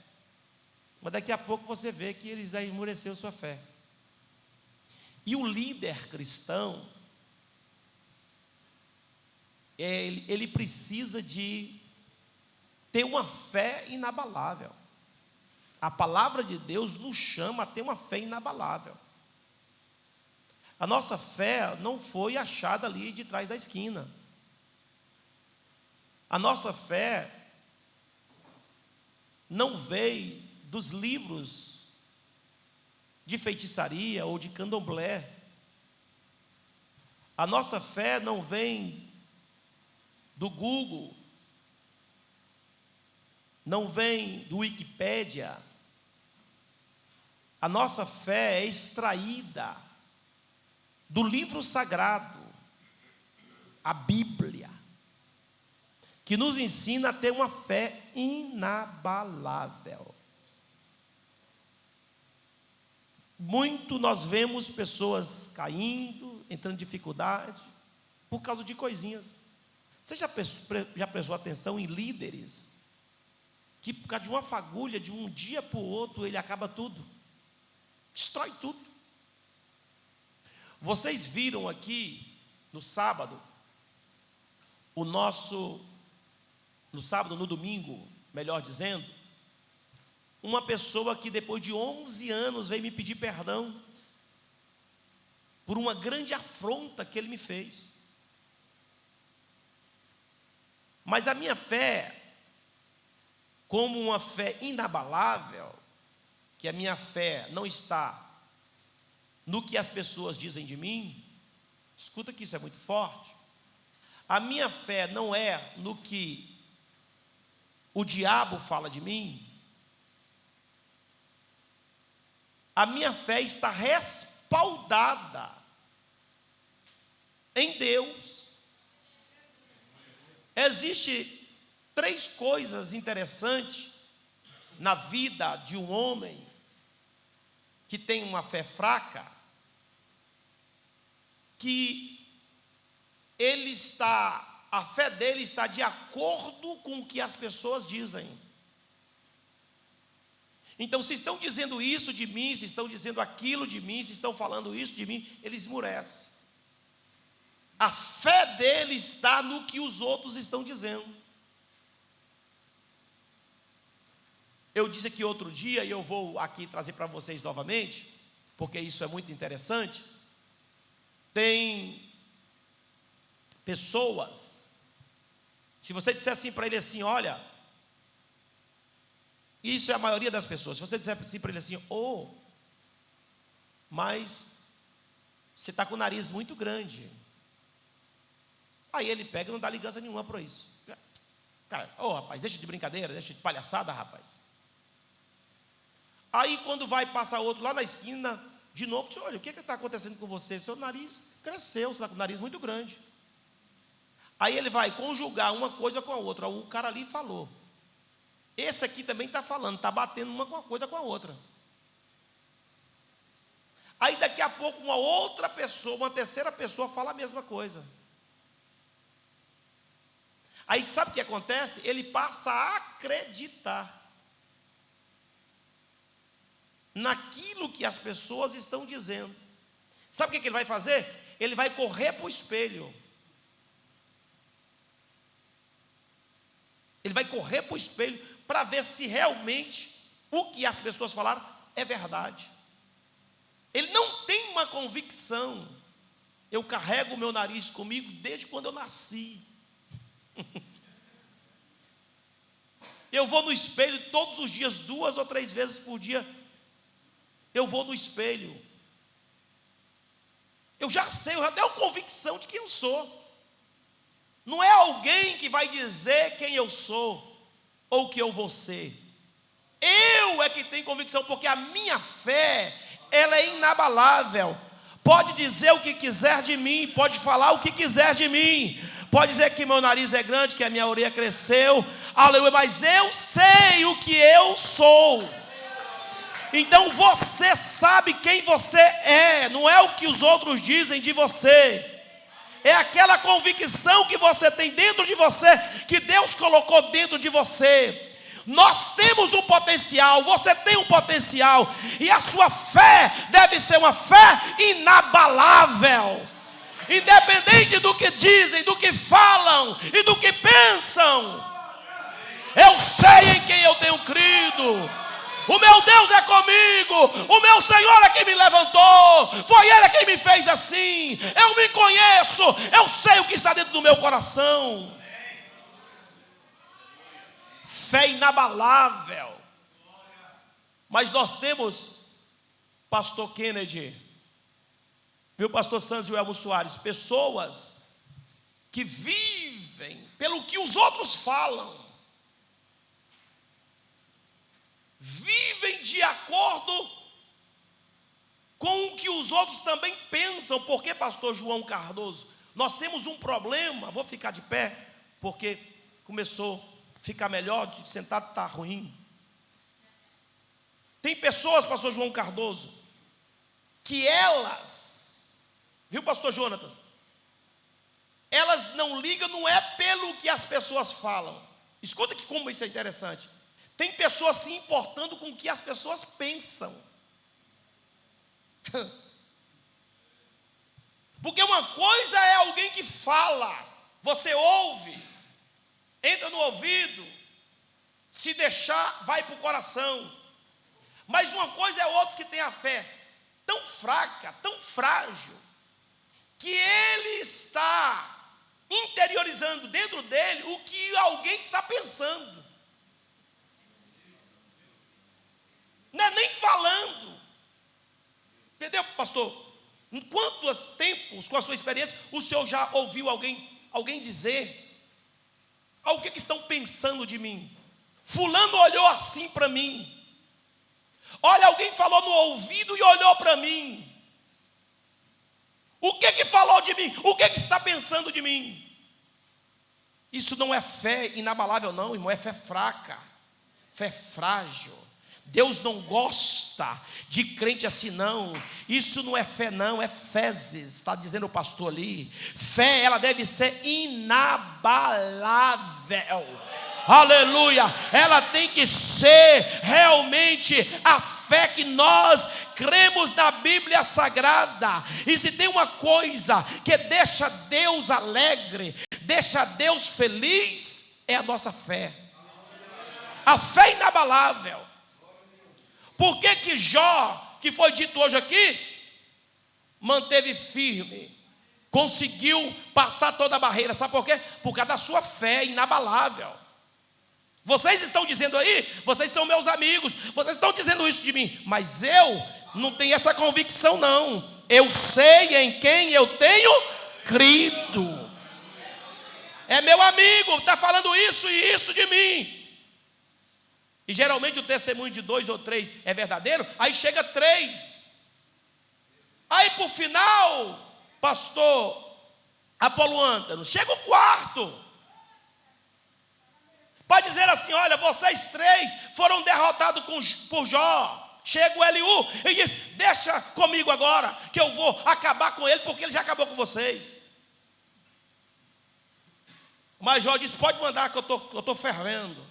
mas daqui a pouco você vê que ele já esmureceu sua fé. E o líder cristão, ele precisa de ter uma fé inabalável. A palavra de Deus nos chama a ter uma fé inabalável. A nossa fé não foi achada ali de trás da esquina. A nossa fé não veio dos livros de feitiçaria ou de candomblé. A nossa fé não vem do Google, não vem do Wikipédia. A nossa fé é extraída do livro sagrado, a Bíblia, que nos ensina a ter uma fé inabalável. Muito nós vemos pessoas caindo, entrando em dificuldade, por causa de coisinhas. Você já prestou atenção em líderes que, por causa de uma fagulha, de um dia para o outro, ele acaba tudo, destrói tudo? Vocês viram aqui no sábado, no domingo, melhor dizendo, uma pessoa que depois de 11 anos veio me pedir perdão por uma grande afronta que ele me fez. Mas a minha fé, como uma fé inabalável, que a minha fé não está no que as pessoas dizem de mim, escuta que isso é muito forte. A minha fé não é no que o diabo fala de mim. a minha fé está respaldada em Deus. Existem 3 coisas interessantes na vida de um homem que tem uma fé fraca, que a fé dele está de acordo com o que as pessoas dizem. Então, se estão dizendo isso de mim, se estão dizendo aquilo de mim, se estão falando isso de mim, ele esmurece. A fé dele está no que os outros estão dizendo. Eu disse aqui outro dia, e eu vou aqui trazer para vocês novamente, porque isso é muito interessante. Tem pessoas, se você disser assim para ele assim, olha, isso é a maioria das pessoas, se você disser assim para ele assim, mas você está com o nariz muito grande, aí ele pega e não dá ligança nenhuma para isso. Cara, rapaz, deixa de brincadeira, deixa de palhaçada, rapaz. Aí quando vai passar outro lá na esquina, de novo, olha, o que está acontecendo com você? Seu nariz cresceu, você está com o nariz muito grande. Aí ele vai conjugar uma coisa com a outra. O cara ali falou. Esse aqui também está falando, está batendo uma coisa com a outra. Aí daqui a pouco uma outra pessoa, uma terceira pessoa fala a mesma coisa. Aí sabe o que acontece? Ele passa a acreditar naquilo que as pessoas estão dizendo. Sabe o que ele vai fazer? Ele vai correr para o espelho. Ele vai correr para o espelho para ver se realmente o que as pessoas falaram é verdade. Ele não tem uma convicção. Eu carrego o meu nariz comigo desde quando eu nasci. Eu vou no espelho todos os dias, 2 ou 3 vezes por dia. Eu vou no espelho. Eu já sei, eu já tenho convicção de quem eu sou. Não é alguém que vai dizer quem eu sou ou que eu vou ser. Eu é que tenho convicção, porque a minha fé, ela é inabalável. Pode dizer o que quiser de mim, pode falar o que quiser de mim, pode dizer que meu nariz é grande, que a minha orelha cresceu, aleluia, mas eu sei o que eu sou. Então você sabe quem você é, não é o que os outros dizem de você. É aquela convicção que você tem dentro de você, que Deus colocou dentro de você. Nós temos um potencial, você tem um potencial, e a sua fé deve ser uma fé inabalável, independente do que dizem, do que falam e do que pensam. Eu sei em quem eu tenho crido. O meu Deus é comigo, o meu Senhor é quem me levantou, foi Ele quem me fez assim, eu me conheço, eu sei o que está dentro do meu coração. Fé inabalável. Mas nós temos, pastor Kennedy, meu pastor Sanzio Elmo Soares, pessoas que vivem pelo que os outros falam, vivem de acordo com o que os outros também pensam. Porque, pastor João Cardoso, nós temos um problema. Vou ficar de pé, porque começou a ficar melhor, de sentado está ruim. Tem pessoas, pastor João Cardoso, que elas, viu, pastor Jonatas, elas não ligam, não é pelo que as pessoas falam. Escuta que como isso é interessante. Tem pessoas se importando com o que as pessoas pensam. Porque uma coisa é alguém que fala, você ouve, entra no ouvido, se deixar, vai para o coração. Mas uma coisa é outros que têm a fé tão fraca, tão frágil, que ele está interiorizando dentro dele o que alguém está pensando. Não é nem falando. Entendeu, pastor? Em quantos tempos, com a sua experiência, o senhor já ouviu alguém dizer: o que estão pensando de mim? Fulano olhou assim para mim. Olha, alguém falou no ouvido e olhou para mim. O que falou de mim? O que está pensando de mim? Isso não é fé inabalável não, irmão, é fé fraca, fé frágil. Deus não gosta de crente assim não. Isso não é fé não, é fezes, está dizendo o pastor ali. Fé, ela deve ser inabalável. Aleluia, ela tem que ser realmente a fé que nós cremos na Bíblia Sagrada. E se tem uma coisa que deixa Deus alegre, deixa Deus feliz, é a nossa fé. A fé inabalável. Por que Jó, que foi dito hoje aqui, manteve firme, conseguiu passar toda a barreira? Sabe por quê? Por causa da sua fé inabalável. Vocês estão dizendo aí, vocês são meus amigos, vocês estão dizendo isso de mim, mas eu não tenho essa convicção não. Eu sei em quem eu tenho crido. É meu amigo, está falando isso e isso de mim. E geralmente o testemunho de 2 ou 3 é verdadeiro, aí chega 3. Aí por final, pastor Apolo Antônio, chega o 4. Para dizer assim, olha, vocês 3 foram derrotados por Jó. Chega o Eliú e diz, deixa comigo agora, que eu vou acabar com ele, porque ele já acabou com vocês. Mas Jó disse, pode mandar que eu estou fervendo.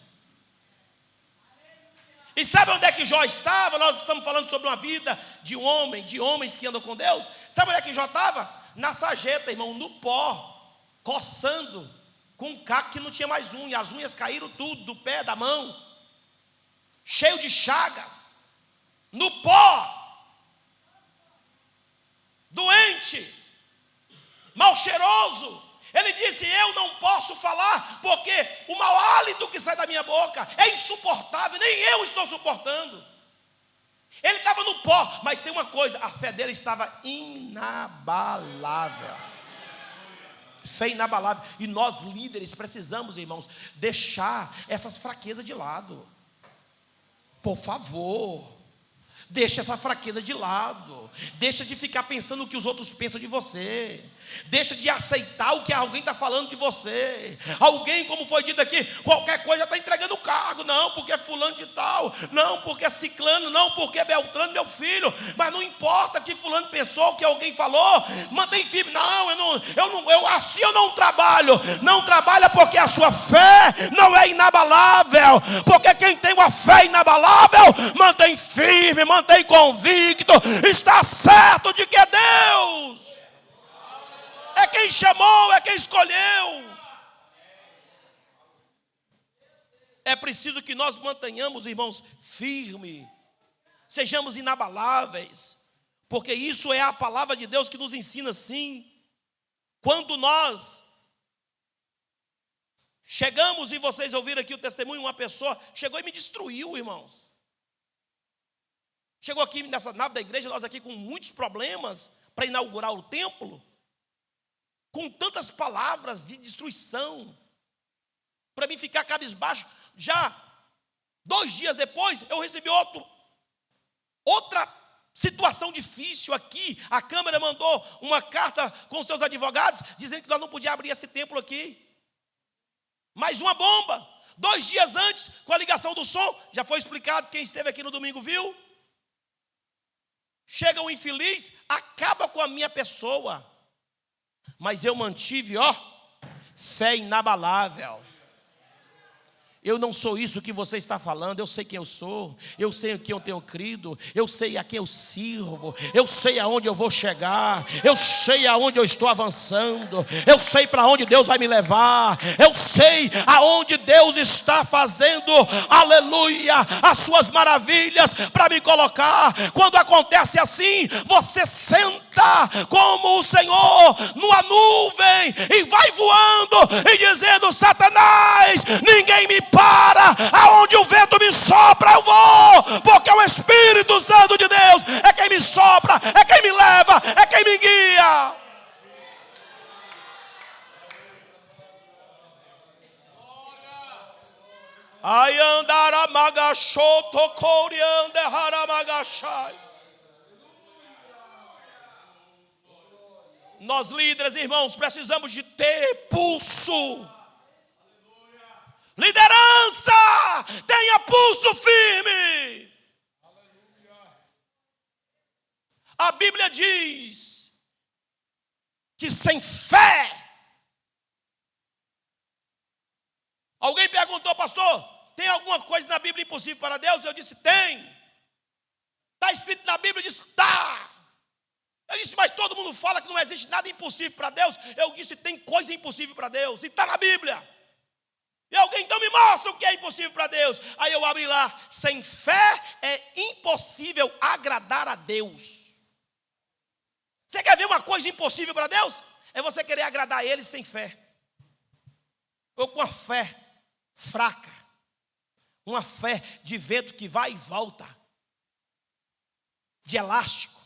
E sabe onde é que Jó estava? Nós estamos falando sobre uma vida de homens que andam com Deus. Sabe onde é que Jó estava? Na sarjeta, irmão, no pó, coçando, com um caco que não tinha mais unha. As unhas caíram tudo, do pé, da mão, cheio de chagas, no pó, doente, mal cheiroso. Ele disse, eu não posso falar, porque o mau hálito que sai da minha boca é insuportável, nem eu estou suportando. Ele estava no pó, mas tem uma coisa, a fé dele estava inabalável. Fé inabalável. E nós líderes precisamos, irmãos, deixar essas fraquezas de lado. Por favor, deixa essa fraqueza de lado. Deixa de ficar pensando o que os outros pensam de você. Deixa de aceitar o que alguém está falando de você. Alguém, como foi dito aqui, qualquer coisa está entregando o cargo. Não, porque é fulano de tal. Não, porque é ciclano. Não, porque é Beltrano, meu filho. Mas não importa que fulano pensou, que alguém falou. Mantém firme. Não, assim eu não trabalho. Não trabalha porque a sua fé não é inabalável. Porque quem tem uma fé inabalável, mantém firme, mantém convicto. Está certo de que é Deus. É quem chamou, é quem escolheu. É preciso que nós mantenhamos, irmãos, firme. Sejamos inabaláveis. Porque isso é a palavra de Deus que nos ensina assim. Quando nós chegamos, e vocês ouviram aqui o testemunho, uma pessoa chegou e me destruiu, irmãos. Chegou aqui nessa nave da igreja, nós aqui com muitos problemas para inaugurar o templo. Com tantas palavras de destruição, para mim ficar cabisbaixo. Já 2 dias depois, eu recebi outra situação difícil aqui. A Câmara mandou uma carta com seus advogados, dizendo que nós não podíamos abrir esse templo aqui. Mais uma bomba. 2 dias antes, com a ligação do som, já foi explicado, quem esteve aqui no domingo viu. Chega um infeliz, acaba com a minha pessoa. Mas eu mantive, fé inabalável. Eu não sou isso que você está falando. Eu sei quem eu sou. Eu sei em quem eu tenho crido. Eu sei a quem eu sirvo. Eu sei aonde eu vou chegar. Eu sei aonde eu estou avançando. Eu sei para onde Deus vai me levar. Eu sei aonde Deus está fazendo, aleluia, as suas maravilhas para me colocar. Quando acontece assim, você senta como o Senhor numa nuvem e vai voando e dizendo, Satanás, ninguém me para, aonde o vento me sopra eu vou, porque o Espírito Santo de Deus é quem me sopra, é quem me leva, é quem me guia. Ai andará Nós líderes, irmãos, precisamos de ter pulso. Liderança, tenha pulso firme. A Bíblia diz que sem fé. Alguém perguntou, pastor, tem alguma coisa na Bíblia impossível para Deus? Eu disse, tem. Está escrito na Bíblia? Eu disse, está. Eu disse, mas todo mundo fala que não existe nada impossível para Deus. Eu disse, tem coisa impossível para Deus. E está na Bíblia. E alguém então me mostra o que é impossível para Deus. Aí eu abri lá, sem fé é impossível agradar a Deus. Você quer ver uma coisa impossível para Deus? É você querer agradar a Ele sem fé. Ou com a fé fraca. Uma fé de vento que vai e volta. De elástico.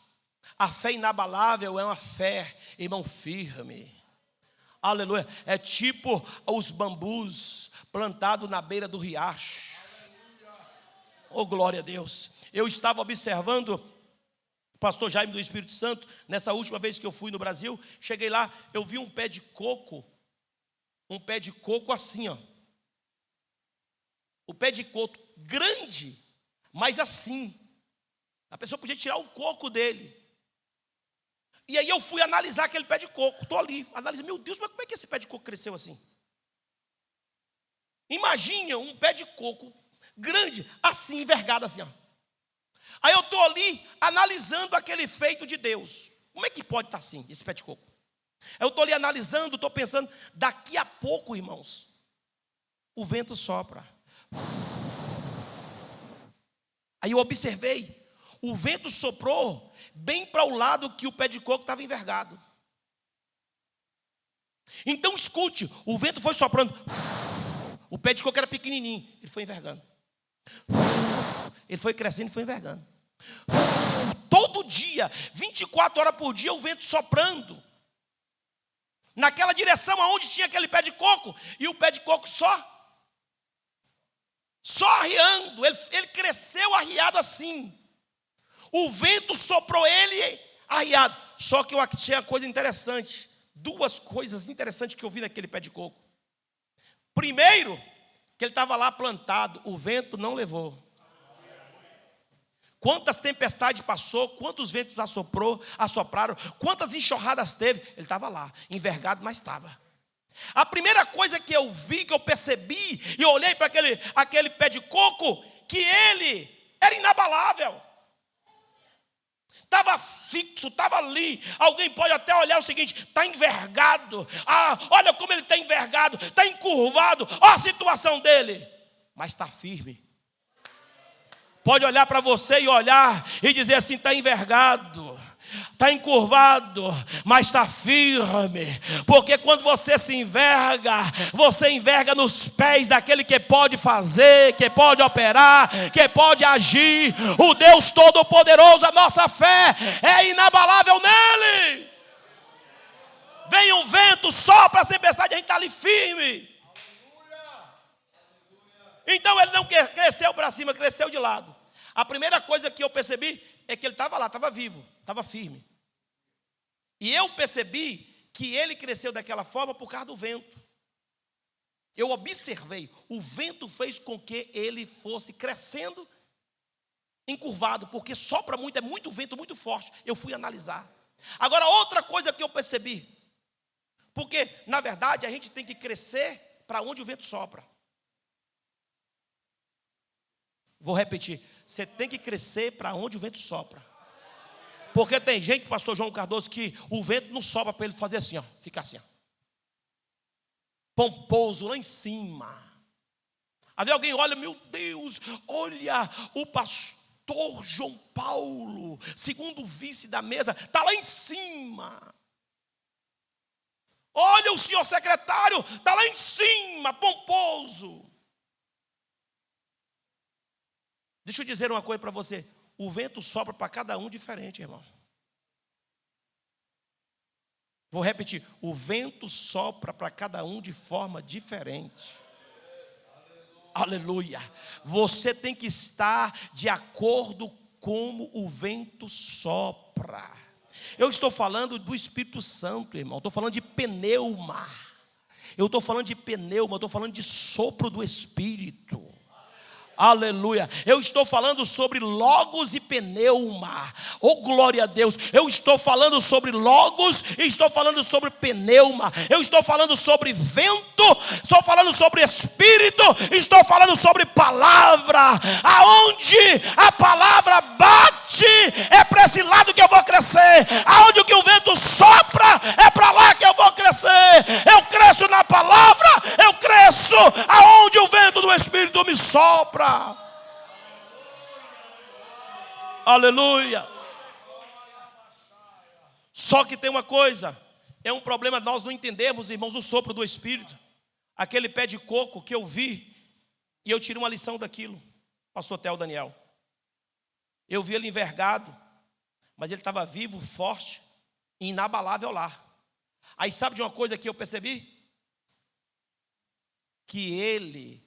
A fé inabalável é uma fé, irmão, firme. Aleluia. É tipo os bambus plantados na beira do riacho. Oh, glória a Deus. Eu estava observando o pastor Jaime do Espírito Santo, nessa última vez que eu fui no Brasil. Cheguei lá, eu vi um pé de coco assim, ó. O pé de coco grande, mas assim. A pessoa podia tirar o coco dele. E aí eu fui analisar aquele pé de coco. Estou ali, analisando, meu Deus, mas como é que esse pé de coco cresceu assim? Imagina um pé de coco grande, assim, envergado assim, ó. Aí eu estou ali analisando aquele feito de Deus. Como é que pode estar assim, esse pé de coco? Eu estou ali analisando, estou pensando, daqui a pouco, irmãos, o vento sopra. Aí eu observei, o vento soprou bem para o lado que o pé de coco estava envergado. Então escute, o vento foi soprando. O pé de coco era pequenininho, ele foi envergando. Ele foi crescendo e foi envergando. Todo dia, 24 horas por dia, o vento soprando. Naquela direção aonde tinha aquele pé de coco. E o pé de coco só arriando. Ele cresceu arriado assim. O vento soprou ele arriado. Só que eu achei uma coisa interessante. Duas coisas interessantes que eu vi naquele pé de coco. Primeiro, que ele estava lá plantado. O vento não levou. Quantas tempestades passou, quantos ventos assopraram, quantas enxurradas teve. Ele estava lá, envergado, mas estava. A primeira coisa que eu vi, que eu percebi, e eu olhei para aquele pé de coco, que ele era inabalável. Estava fixo, estava ali. Alguém pode até olhar o seguinte, está envergado. Ah, olha como ele está envergado, está encurvado. Olha a situação dele. Mas está firme. Pode olhar para você e olhar e dizer assim, está envergado, está encurvado, mas está firme. Porque quando você se enverga, você enverga nos pés daquele que pode fazer, que pode operar, que pode agir. O Deus Todo-Poderoso, a nossa fé é inabalável nele. Vem um vento, sopra as tempestades, a gente está ali firme. Então ele não cresceu para cima, cresceu de lado. A primeira coisa que eu percebi é que ele estava lá, estava vivo, estava firme. E eu percebi que ele cresceu daquela forma por causa do vento. Eu observei, o vento fez com que ele fosse crescendo, encurvado, porque sopra muito, é muito vento, muito forte. Eu fui analisar. Agora, outra coisa que eu percebi, porque, na verdade, a gente tem que crescer para onde o vento sopra. Vou repetir, você tem que crescer para onde o vento sopra. Porque tem gente, pastor João Cardoso, que o vento não sopra para ele fazer assim, ó, fica assim, ó. Pomposo lá em cima. Aí alguém olha, meu Deus, olha o pastor João Paulo, segundo vice da mesa, está lá em cima. Olha o senhor secretário, está lá em cima, pomposo. Deixa eu dizer uma coisa para você. O vento sopra para cada um diferente, irmão. Vou repetir. O vento sopra para cada um de forma diferente. Aleluia. Você tem que estar de acordo com como o vento sopra. Eu estou falando do Espírito Santo, irmão. Estou falando de pneuma. Eu estou falando de pneuma, estou falando de sopro do Espírito. Aleluia. Eu estou falando sobre logos e pneuma. Oh, glória a Deus. Eu estou falando sobre logos e estou falando sobre pneuma. Eu estou falando sobre vento, estou falando sobre Espírito, estou falando sobre palavra. Aonde a palavra bate, é para esse lado que eu vou crescer. Aonde que o vento sopra, é para lá que eu vou crescer. Eu cresço na palavra, eu cresço aonde o vento do Espírito me sopra. Aleluia. Só que tem uma coisa, é um problema nós não entendemos, irmãos, o sopro do Espírito. Aquele pé de coco que eu vi, e eu tirei uma lição daquilo, pastor Theo Daniel. Eu vi ele envergado, mas ele estava vivo, forte e inabalável lá. Aí sabe de uma coisa que eu percebi? Que ele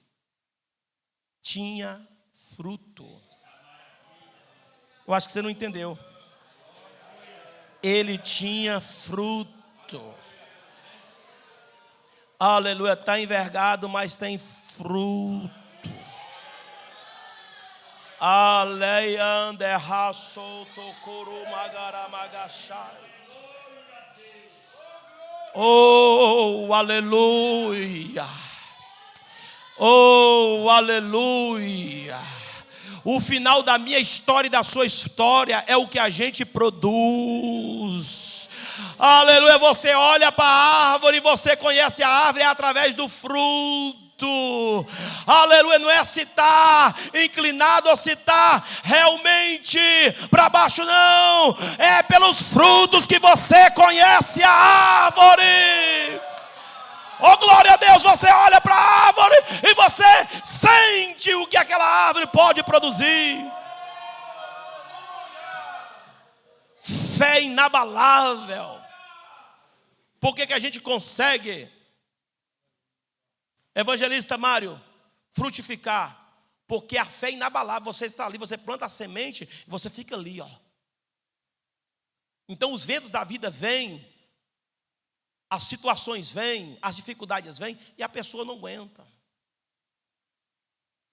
tinha fruto. Eu acho que você não entendeu. Ele tinha fruto. Aleluia. Está envergado, mas tem fruto. Aleia anderraçou tocoro magaramagachai. Oh, aleluia. Oh, aleluia. O final da minha história e da sua história é o que a gente produz. Aleluia. Você olha para a árvore e você conhece a árvore através do fruto. Aleluia. Não é se está inclinado ou se está realmente para baixo, não. É pelos frutos que você conhece a árvore. Oh, glória a Deus, você olha para a árvore e você sente o que aquela árvore pode produzir. Fé inabalável. Por que a gente consegue, evangelista Mário, frutificar? Porque a fé é inabalável. Você está ali, você planta a semente e você fica ali, ó. Então os ventos da vida vêm, as situações vêm, as dificuldades vêm e a pessoa não aguenta.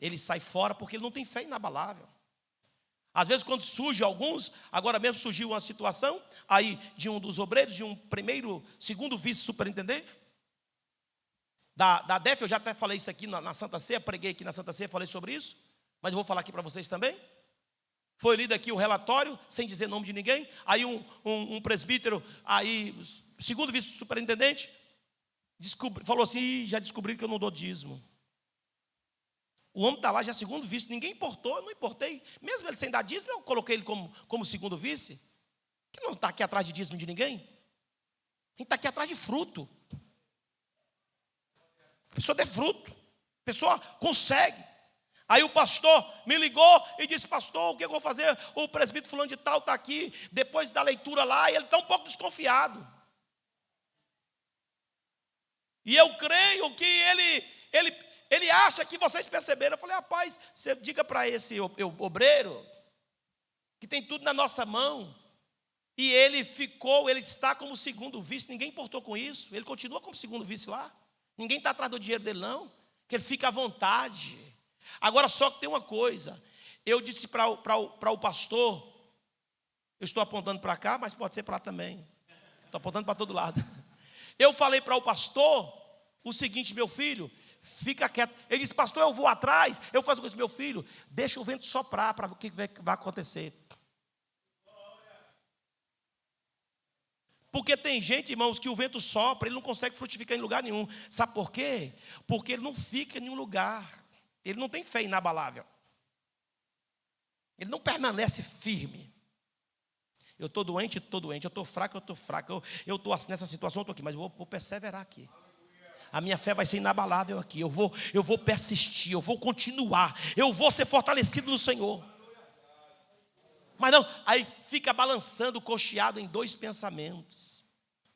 Ele sai fora porque ele não tem fé inabalável. Às vezes quando surge alguns, agora mesmo surgiu uma situação aí de um dos obreiros, de um segundo vice-superintendente da DEF, eu já até falei isso aqui na Santa Ceia, preguei aqui na Santa Ceia, falei sobre isso, mas eu vou falar aqui para vocês também. Foi lido aqui o relatório, sem dizer nome de ninguém, aí um presbítero, aí segundo vice-superintendente, falou assim: já descobri que eu não dou dízimo. O homem está lá, já segundo vice, ninguém importou, eu não importei. Mesmo ele sem dar dízimo, eu coloquei ele como segundo vice. Que não está aqui atrás de dízimo de ninguém. A gente está aqui atrás de fruto. A pessoa der fruto, a pessoa consegue. Aí o pastor me ligou e disse: pastor, o que eu vou fazer? O presbítero fulano de tal está aqui, depois da leitura lá, e ele está um pouco desconfiado. E eu creio que ele acha que vocês perceberam. Eu falei: rapaz, você diga para esse obreiro que tem tudo na nossa mão. E ele está como segundo vice, ninguém importou com isso. Ele continua como segundo vice lá. Ninguém está atrás do dinheiro dele, não. Que ele fica à vontade. Agora só que tem uma coisa. Eu disse para o pastor, eu estou apontando para cá, mas pode ser para lá também. Estou apontando para todo lado. Eu falei para o pastor o seguinte: meu filho, fica quieto. Ele disse: pastor, eu vou atrás. Eu faço com isso, meu filho, deixa o vento soprar para ver o que vai acontecer. Porque tem gente, irmãos, que o vento sopra, ele não consegue frutificar em lugar nenhum. Sabe por quê? Porque ele não fica em nenhum lugar. Ele não tem fé inabalável. Ele não permanece firme. Eu estou doente, eu estou fraco, eu estou nessa situação, eu estou aqui, mas eu vou perseverar aqui. A minha fé vai ser inabalável aqui. Eu vou persistir, eu vou continuar, eu vou ser fortalecido no Senhor. Mas não, aí fica balançando, cocheado em dois pensamentos.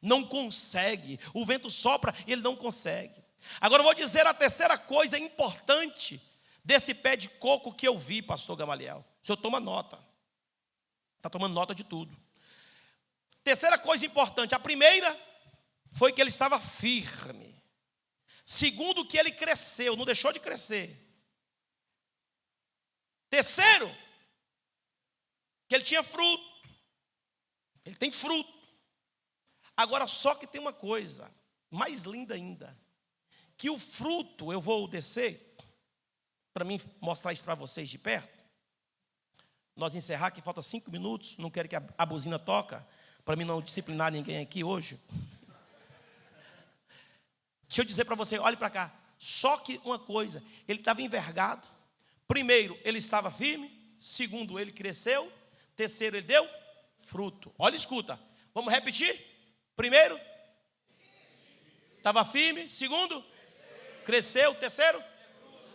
Não consegue. O vento sopra e ele não consegue. Agora eu vou dizer a terceira coisa importante desse pé de coco que eu vi, pastor Gamaliel. O senhor toma nota. Está tomando nota de tudo. Terceira coisa importante. A primeira foi que ele estava firme. Segundo, que ele cresceu, não deixou de crescer. Terceiro, que ele tinha fruto. Ele tem fruto. Agora, só que tem uma coisa mais linda ainda. Que o fruto, eu vou descer, para mim mostrar isso para vocês de perto. Nós encerrar, que falta 5 minutos. Não quero que a buzina toca, para mim não disciplinar ninguém aqui hoje. Deixa eu dizer para você, olhe para cá. Só que uma coisa, ele estava envergado. Primeiro, ele estava firme. Segundo, ele cresceu. Terceiro, ele deu fruto. Olha, escuta. Vamos repetir? Primeiro, estava firme. Segundo, cresceu. Terceiro,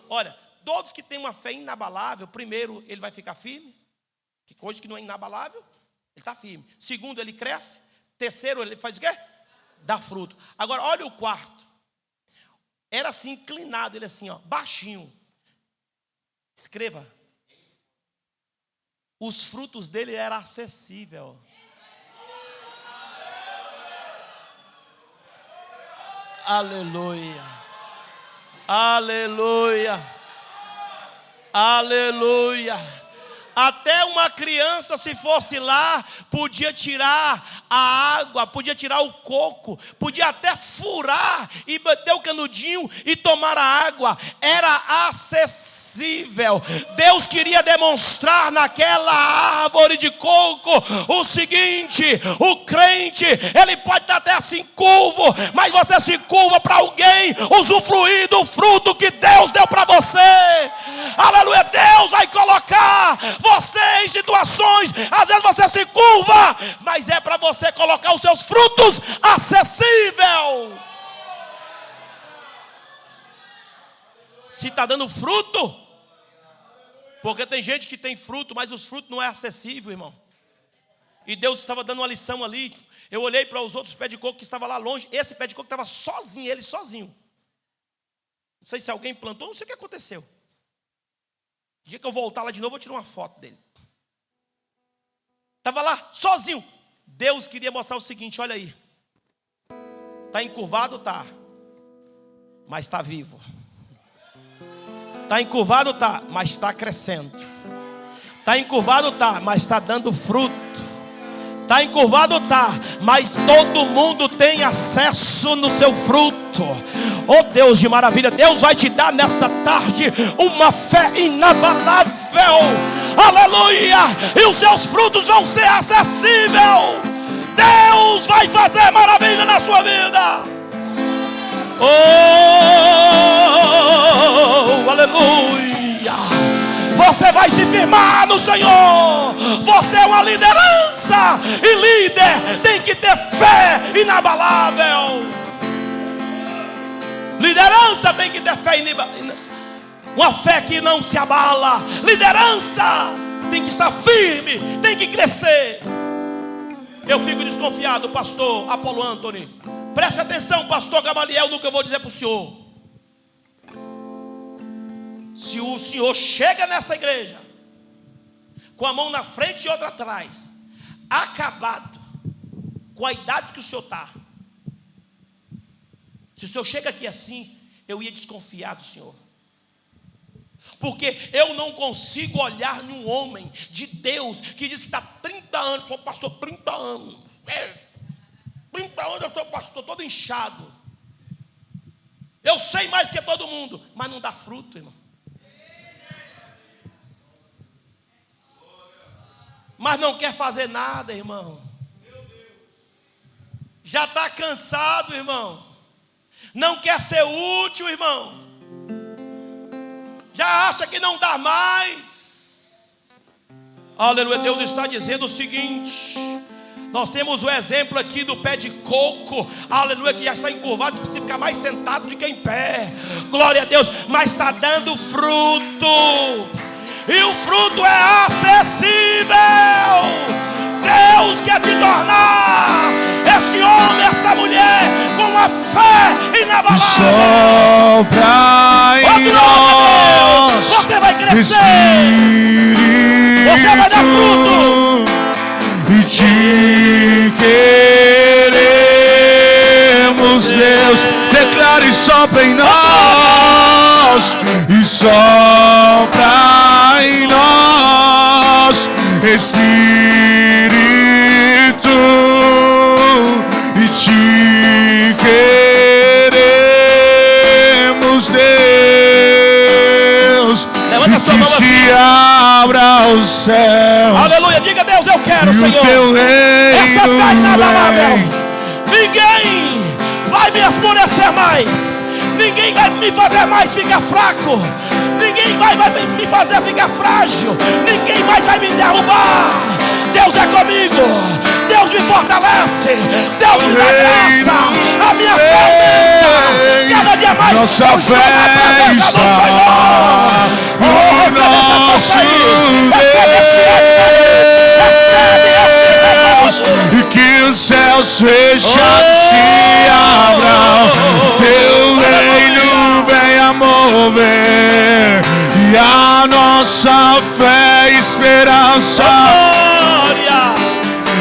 olha, todos que têm uma fé inabalável, primeiro, ele vai ficar firme. Que coisa que não é inabalável, ele está firme. Segundo, ele cresce. Terceiro, ele faz o quê? Dá fruto. Agora, olha o quarto. Era assim, inclinado, ele assim, ó, baixinho. Escreva. Os frutos dele eram acessíveis. Aleluia. Aleluia. Aleluia. Até uma criança, se fosse lá, podia tirar a água, podia tirar o coco, podia até furar e bater o canudinho e tomar a água. Era acessível. Deus queria demonstrar naquela árvore de coco o seguinte: o crente, ele pode estar até assim curvo, mas você se curva para alguém usufruir do fruto que Deus deu para você. Aleluia. Deus vai colocar você em situações, às vezes você se curva, mas é para você colocar os seus frutos acessível. Se está dando fruto, porque tem gente que tem fruto, mas os frutos não é acessível, irmão. E Deus estava dando uma lição ali. Eu olhei para os outros pés de coco que estavam lá longe. Esse pé de coco estava sozinho, ele sozinho. Não sei se alguém plantou, não sei o que aconteceu. O dia que eu voltar lá de novo, eu vou tirar uma foto dele. Estava lá, sozinho. Deus queria mostrar o seguinte, olha aí. Está encurvado? Tá. Mas está vivo. Está encurvado? Tá. Mas está crescendo. Está encurvado? Tá. Mas está dando fruto. Está encurvado? Tá. Mas todo mundo tem acesso no seu fruto. Oh Deus de maravilha, Deus vai te dar nessa tarde uma fé inabalável. Aleluia. E os seus frutos vão ser acessíveis. Deus vai fazer maravilha na sua vida. Oh, aleluia. Você vai se firmar no Senhor. Você é uma liderança. E líder tem que ter fé inabalável. Liderança tem que ter fé inabalável. Uma fé que não se abala. Liderança tem que estar firme. Tem que crescer. Eu fico desconfiado, pastor Apolo Anthony. Preste atenção, pastor Gamaliel, no que eu vou dizer para o senhor. Se o senhor chega nessa igreja com a mão na frente e outra atrás, acabado, com a idade que o senhor está, se o senhor chega aqui assim, eu ia desconfiar do senhor. Porque eu não consigo olhar num homem de Deus que diz que está 30 anos, sou pastor 30 anos. 30 anos eu sou pastor todo inchado. Eu sei mais que todo mundo, mas não dá fruto, irmão. Mas não quer fazer nada, irmão. Já está cansado, irmão. Não quer ser útil, irmão. Já acha que não dá mais. Aleluia. Deus está dizendo o seguinte. Nós temos o exemplo aqui do pé de coco. Aleluia, que já está encurvado. Precisa ficar mais sentado do que em pé. Glória a Deus. Mas está dando fruto. E o fruto é acessível. Deus quer te tornar este homem, esta mulher, com uma fé inabalável. Sopra em nós. você. Você vai dar fruto. E te queremos, Deus. Declare: sopra em nós, e sopra em nós, Espírito, e te queremos, Deus. Levanta a sua mão que assim. se abra os céus. Aleluia, diga: Deus, eu quero, E o Senhor, teu reino essa fé inabalável. vem. Ninguém vai me esmorecer mais. Ninguém vai me fazer mais ficar fraco. Ninguém vai me fazer ficar frágil. Ninguém mais vai me derrubar. Deus é comigo. Deus me fortalece. Deus me dá graça. A minha fé aumenta. Cada dia mais Nossa eu estou na presença do Senhor. Oh, recebe essa força aí. Recebe esse ânimo aí. Recebe esse negócio. E que os céus fechados se abram, teu reino venha mover, e a nossa fé, esperança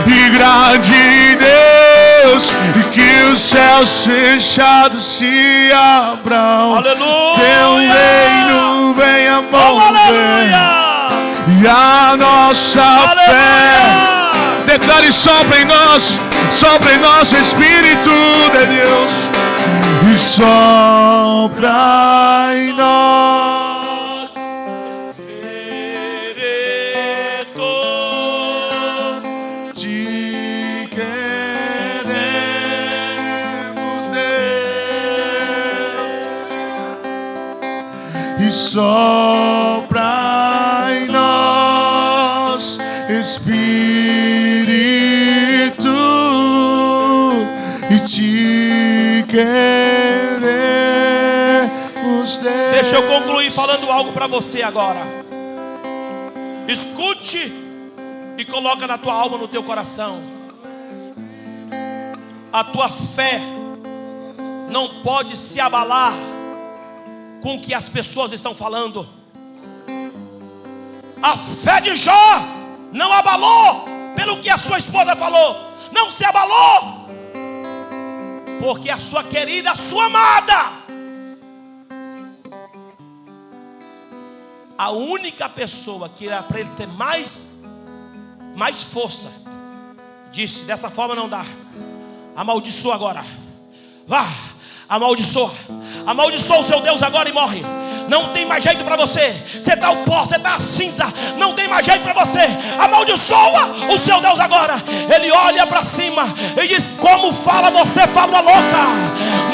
e grande Deus, e que os céus fechados se abram, Aleluia. teu reino venha Oh, mover, aleluia. e a nossa fé. Declare: sopra em nós, Espírito de Deus, e sopra em nós, Espírito, te queremos, Deus, e sopra em nós, Espírito, e te queremos, Deus. Deixa eu concluir falando algo para você agora. Escute e coloca na tua alma, no teu coração. A tua fé não pode se abalar com o que as pessoas estão falando. A fé de Jó não abalou pelo que a sua esposa falou. Não se abalou, porque a sua querida, a sua amada, a única pessoa que era para ele ter mais força, disse: dessa forma não dá. Amaldiçoa agora. Vá, amaldiçoa o seu Deus agora e morre. Não tem mais jeito para você. Você está o pó, você está a cinza. Não tem mais jeito para você. Amaldiçoa o seu Deus agora. Ele olha para cima e diz: como fala você, fala louca.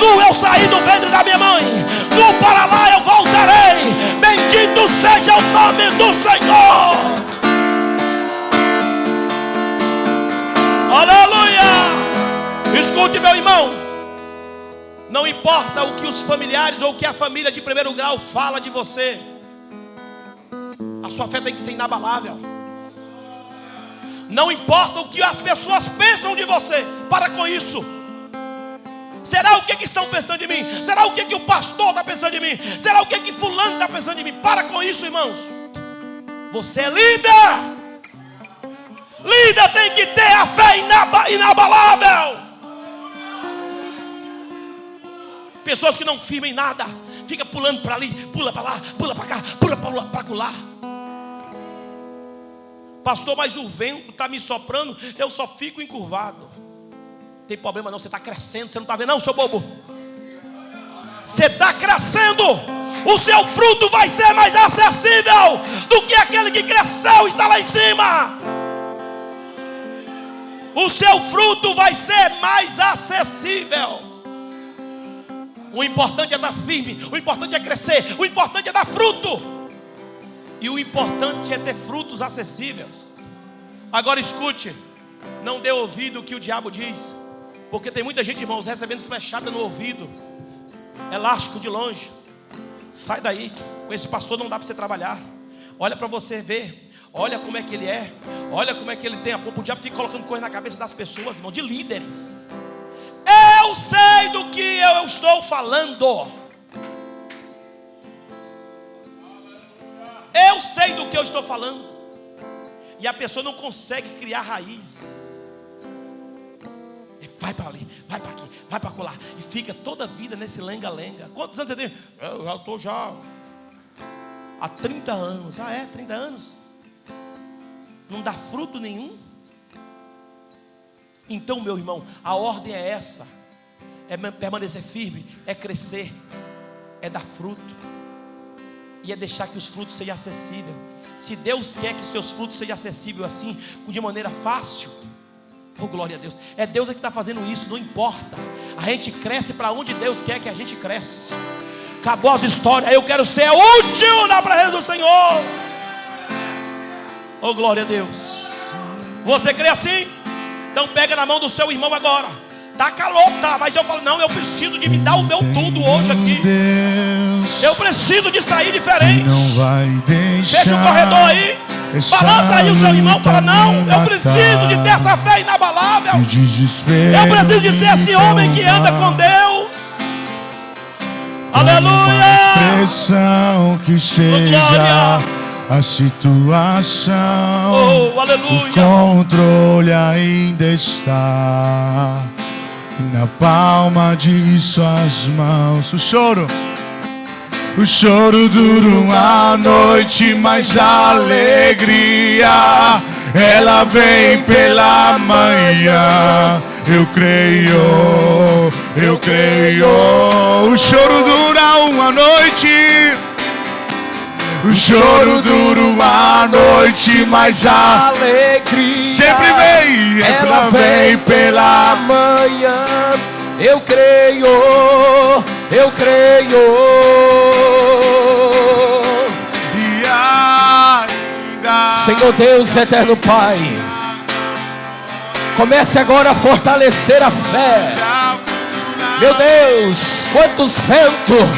Nu eu saí do ventre da minha mãe, nu para lá eu voltarei. Bendito seja o nome do Senhor. Aleluia. Escute, meu irmão. Não importa o que os familiares ou o que a família de primeiro grau fala de você. A sua fé tem que ser inabalável. Não importa o que as pessoas pensam de você. Para com isso. Será o que estão pensando de mim? Será o que o pastor está pensando de mim? Será o que fulano está pensando de mim? Para com isso, irmãos. Você é líder. Líder tem que ter a fé inabalável. Pessoas que não firmam em nada, fica pulando para ali, pula para lá, pula para cá, pula para lá. Pastor, mas o vento está me soprando, eu só fico encurvado. Não tem problema não, você está crescendo, você não está vendo não, seu bobo? Você está crescendo, o seu fruto vai ser mais acessível do que aquele que cresceu e está lá em cima. O seu fruto vai ser mais acessível. O importante é dar firme, o importante é crescer, o importante é dar fruto. E o importante é ter frutos acessíveis. Agora escute, não dê ouvido ao que o diabo diz. Porque tem muita gente, irmãos, recebendo flechada no ouvido, elástico de longe. Sai daí, com esse pastor não dá para você trabalhar. Olha para você ver, olha como é que ele é. Olha como é que ele tem a pompa. O diabo fica colocando coisa na cabeça das pessoas, irmão, de líderes. Eu sei do que eu estou falando. Eu sei do que eu estou falando. E a pessoa não consegue criar raiz. E vai para ali, vai para aqui, vai para colar. E fica toda a vida nesse lenga-lenga. Quantos anos você tem? Eu já estou há 30 anos. Ah, é? 30 anos? Não dá fruto nenhum? Então, meu irmão, a ordem é essa. É permanecer firme, é crescer, é dar fruto. E é deixar que os frutos sejam acessíveis. Se Deus quer que seus frutos sejam acessíveis assim, de maneira fácil, oh glória a Deus, é Deus que está fazendo isso, não importa. A gente cresce para onde Deus quer que a gente cresce. Acabou as histórias, eu quero ser útil na presença do Senhor. Oh glória a Deus. Você crê assim? Então pega na mão do seu irmão agora. Tá calor, tá, mas eu falo, não, eu preciso de me dar o meu tudo hoje aqui. Eu preciso de sair diferente. Fecha o corredor aí. Balança aí o seu irmão. Fala, não, eu preciso de ter essa fé inabalável. Eu preciso de ser esse homem que anda com Deus. Aleluia. Expressão que seja a situação. Oh, aleluia. O controle ainda está na palma de suas mãos. O choro dura uma noite, mas a alegria ela vem pela manhã. Eu creio. O choro dura uma noite. O choro dura uma noite, mas a alegria sempre vem, ela vem pela manhã. Eu creio. E ainda, Senhor Deus, eterno Pai, comece agora a fortalecer a fé. Meu Deus, quantos ventos,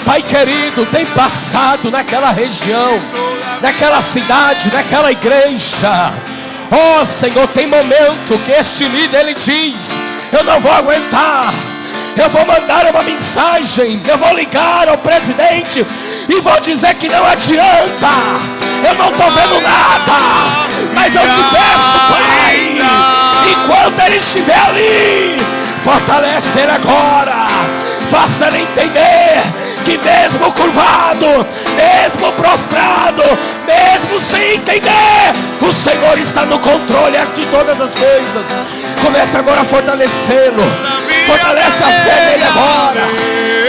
Pai querido, tem passado naquela região, naquela cidade, naquela igreja. Oh Senhor, tem momento que este líder ele diz: eu não vou aguentar, eu vou mandar uma mensagem, eu vou ligar ao presidente e vou dizer que não adianta, eu não estou vendo nada. Mas eu te peço, Pai, enquanto ele estiver ali, fortalece ele agora, faça ele entender que mesmo curvado, mesmo prostrado, mesmo sem entender, o Senhor está no controle de todas as coisas. Comece agora a fortalecê-lo, fortalece a fé nele agora,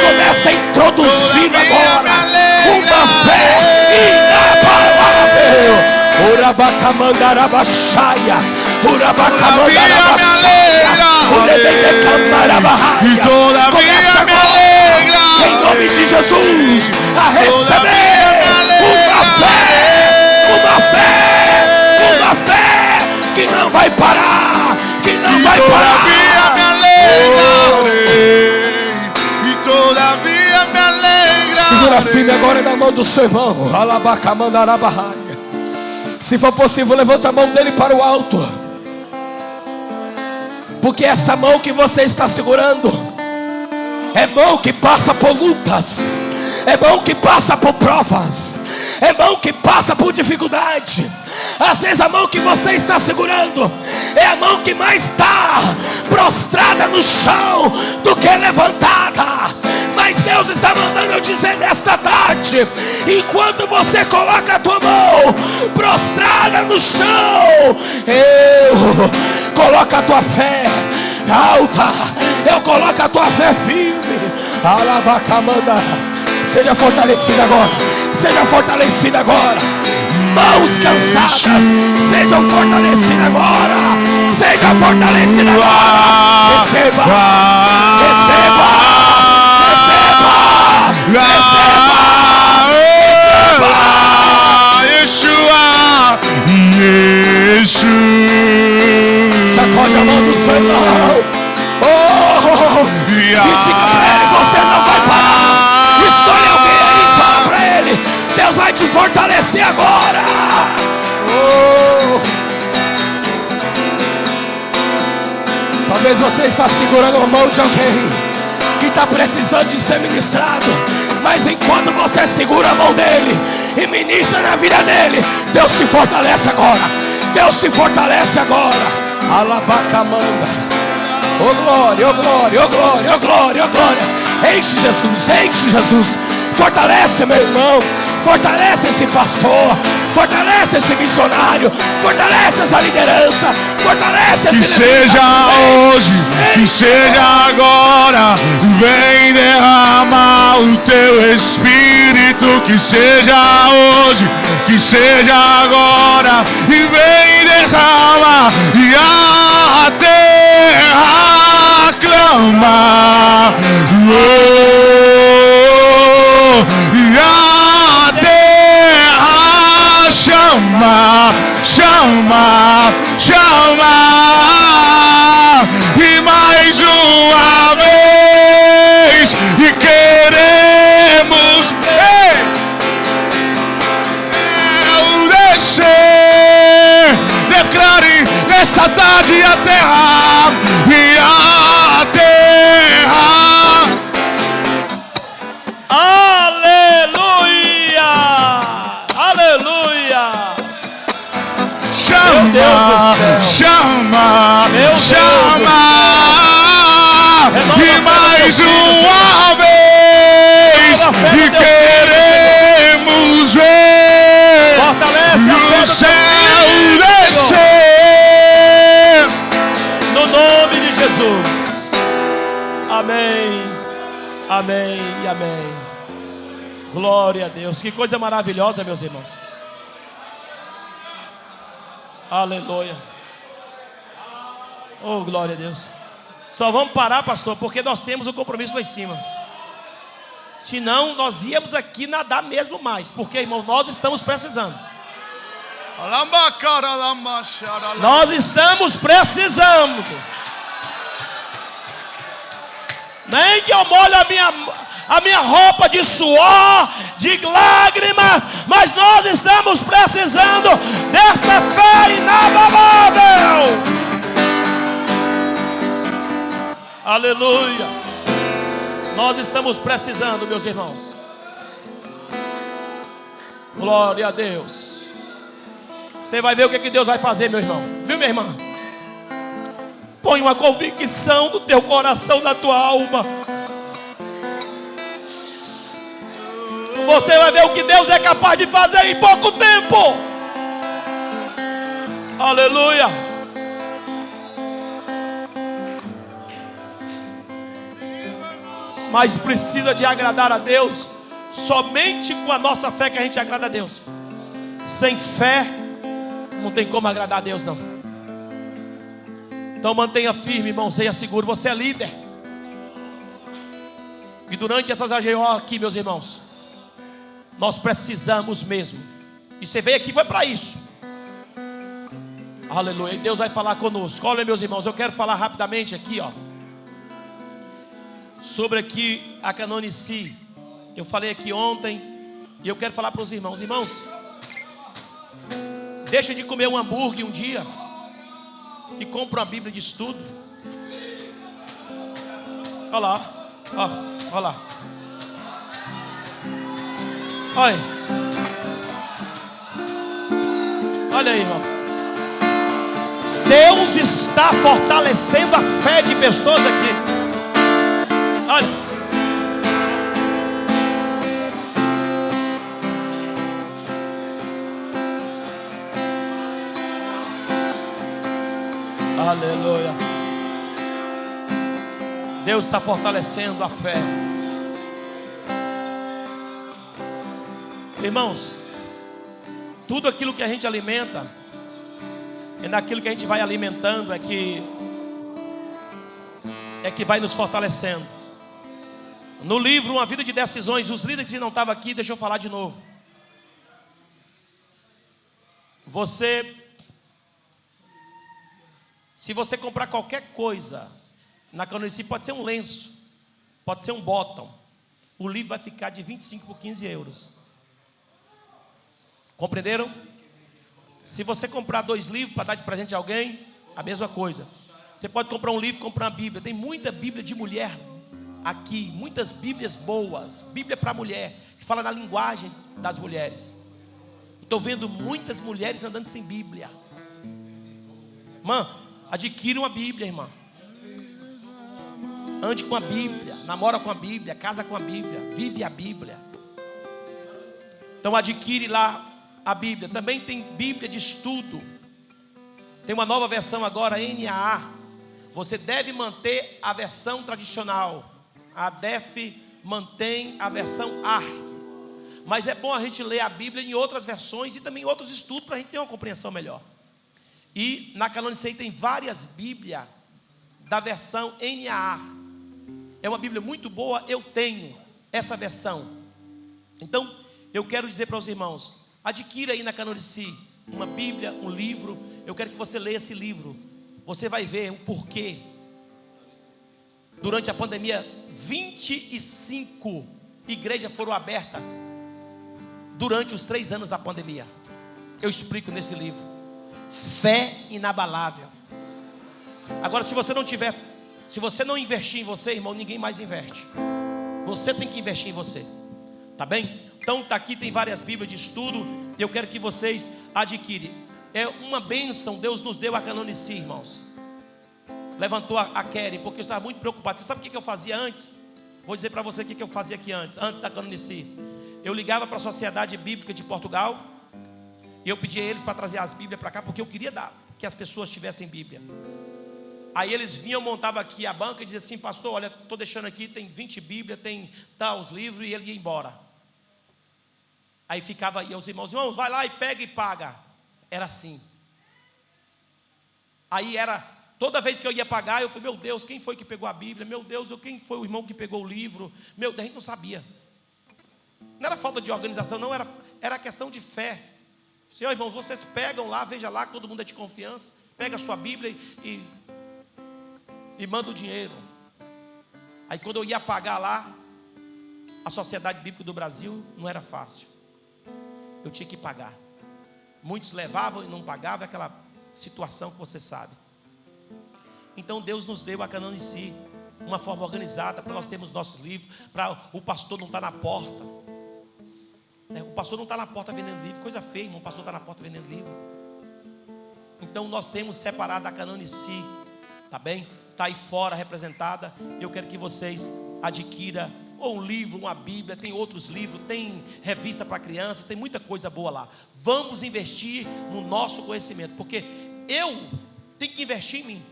comece a introduzir agora uma fé inabalável. Urabacamandarabashaia, Urabacamandarabashaia, Urebebecamarabahaya. Comece agora, em nome de Jesus, a receber uma fé que não vai parar, que não vai parar. E todavia me alegra. Segura firme agora na mão do seu irmão. Alabacamandarabahaya. Se for possível, levanta a mão dele para o alto, porque essa mão que você está segurando é mão que passa por lutas, é mão que passa por provas, é mão que passa por dificuldade. Às vezes a mão que você está segurando é a mão que mais está prostrada no chão do que levantada. Mas Deus está mandando eu dizer nesta tarde: enquanto você coloca a tua mão prostrada no chão, eu coloco a tua fé alta, eu coloco a tua fé firme. Alabacamanda, seja fortalecida agora, seja fortalecida agora. Mãos cansadas, sejam fortalecidas agora, seja fortalecida agora. Receba, receba, receba, receba, Yeshua, Yeshua. Sacode a mão do seu irmão. Oh, e diga pra ele: você não vai parar. Escolhe alguém aí e fala pra ele: Deus vai te fortalecer agora. Talvez você está segurando a mão de alguém que está precisando de ser ministrado, mas Mas enquanto você segura a mão dele e ministra na vida dele, Deus te fortalece agora. Deus te fortalece agora. Alabacamanda. Oh glória, oh glória, oh glória, oh glória, oh glória. Enche Jesus, enche Jesus. Fortalece meu irmão, fortalece esse pastor, fortalece esse missionário, fortalece essa liderança, fortalece esse Que seja hoje, que seja agora, vem derramar o teu Espírito. Que seja hoje, que seja agora, e vem derramar, e a terra clama. E a terra chama, chama, chama. E mais uma vez, e queremos descer. Declare nessa tarde a terra, e a terra. Aleluia! Aleluia! Chama, Meu Deus do céu. chama, Meu Deus chama. Renova E a mais fé do teu filho, uma vez, Renova a fé do e teu queremos ver Fortalece a fé no do céu teu filho. descer. No nome de Jesus. Amém. Amém e amém. Glória a Deus. Que coisa maravilhosa, meus irmãos. Aleluia. Oh, glória a Deus. Só vamos parar, pastor, porque nós temos um compromisso lá em cima. Senão nós íamos aqui nadar mesmo mais. Porque, irmão, nós estamos precisando. Nós estamos precisando. Nem que eu molhe a minha roupa de suor, de lágrimas, mas nós estamos precisando dessa fé inabalável. Aleluia. Nós estamos precisando, meus irmãos. Glória a Deus. Você vai ver o que Deus vai fazer, meu irmão. Viu, minha irmã? Põe uma convicção no teu coração, na tua alma. Você vai ver o que Deus é capaz de fazer em pouco tempo. Aleluia. Mas precisa de agradar a Deus. Somente com a nossa fé que a gente agrada a Deus. Sem fé não tem como agradar a Deus, não. Então mantenha firme, irmão, seja seguro. Você é líder. E durante essas AGO aqui, meus irmãos, nós precisamos mesmo. E você veio aqui foi para isso. Aleluia. E Deus vai falar conosco. Olha, meus irmãos, eu quero falar rapidamente aqui, ó, sobre aqui a Canonici. Eu falei aqui ontem e eu quero falar para os irmãos. Irmãos, deixa de comer um hambúrguer um dia e compra uma Bíblia de estudo. Olha lá, olha lá. Olha. Olha aí, irmãos. Deus está fortalecendo a fé de pessoas aqui. Olha. Aleluia. Deus está fortalecendo a fé. Irmãos, tudo aquilo que a gente alimenta é naquilo que a gente vai alimentando, é que vai nos fortalecendo. No livro Uma Vida de Decisões, os líderes que não estavam aqui, deixa eu falar de novo. Se você comprar qualquer coisa na Canonici, pode ser um lenço, pode ser um bottom, o livro vai ficar de 25 por 15 euros. Compreenderam? Se você comprar 2 livros para dar de presente a alguém, a mesma coisa. Você pode comprar um livro, comprar uma Bíblia. Tem muita Bíblia de mulher aqui muitas Bíblias boas, Bíblia para mulher, que fala na linguagem das mulheres. Estou vendo muitas mulheres andando sem Bíblia. Irmã, adquira uma Bíblia, irmã. Ande com a Bíblia, namora com a Bíblia, casa com a Bíblia, vive a Bíblia. Então adquire lá a Bíblia. Também tem Bíblia de estudo. Tem uma nova versão agora, NAA. Você deve manter a versão tradicional. A DEF mantém a versão ARC. Mas é bom a gente ler a Bíblia em outras versões e também em outros estudos para a gente ter uma compreensão melhor. E na Canonici tem várias Bíblias da versão NAA. É uma Bíblia muito boa, eu tenho essa versão. Então, eu quero dizer para os irmãos, adquira aí na Canonici uma Bíblia, um livro. Eu quero que você leia esse livro. Você vai ver o porquê. Durante a pandemia, 25 igrejas foram abertas durante os 3 anos da pandemia. Eu explico nesse livro. Fé inabalável. Agora, se você não investir em você, irmão, ninguém mais investe. Você tem que investir em você. Tá bem? Então tá aqui, tem várias Bíblias de estudo. Eu quero que vocês adquirem. É uma bênção, Deus nos deu a Canonici, irmãos. Levantou a Kelly, porque eu estava muito preocupado. Você sabe o que eu fazia antes? Vou dizer para você o que eu fazia aqui antes da Canonici. Eu ligava para a Sociedade Bíblica de Portugal e eu pedia a eles para trazer as Bíblias para cá, porque eu queria que as pessoas tivessem Bíblia. Aí eles vinham, montavam aqui a banca e diziam assim: pastor, olha, estou deixando aqui, tem 20 Bíblias, tem os livros, e ele ia embora. Aí ficava aí os irmãos, vai lá e pega e paga. Era assim. Aí era, toda vez que eu ia pagar, eu falei: meu Deus, quem foi que pegou a Bíblia? Meu Deus, quem foi o irmão que pegou o livro? Meu Deus, a gente não sabia. Não era falta de organização, não, era questão de fé. Senhor, irmãos, vocês pegam lá, veja lá, que todo mundo é de confiança. Pega a sua Bíblia e manda o dinheiro. Aí quando eu ia pagar lá, a Sociedade Bíblica do Brasil, não era fácil. Eu tinha que pagar. Muitos levavam e não pagavam, aquela situação que você sabe. Então Deus nos deu a Canonici, uma forma organizada, para nós termos nossos livros, para o pastor não estar na porta. O pastor não está na porta vendendo livro, coisa feia, irmão, o pastor está na porta vendendo livro. Então nós temos separado a Canonici, tá bem? Está aí fora representada. Eu quero que vocês adquiram ou um livro, uma Bíblia, tem outros livros, tem revista para crianças, tem muita coisa boa lá. Vamos investir no nosso conhecimento, porque eu tenho que investir em mim.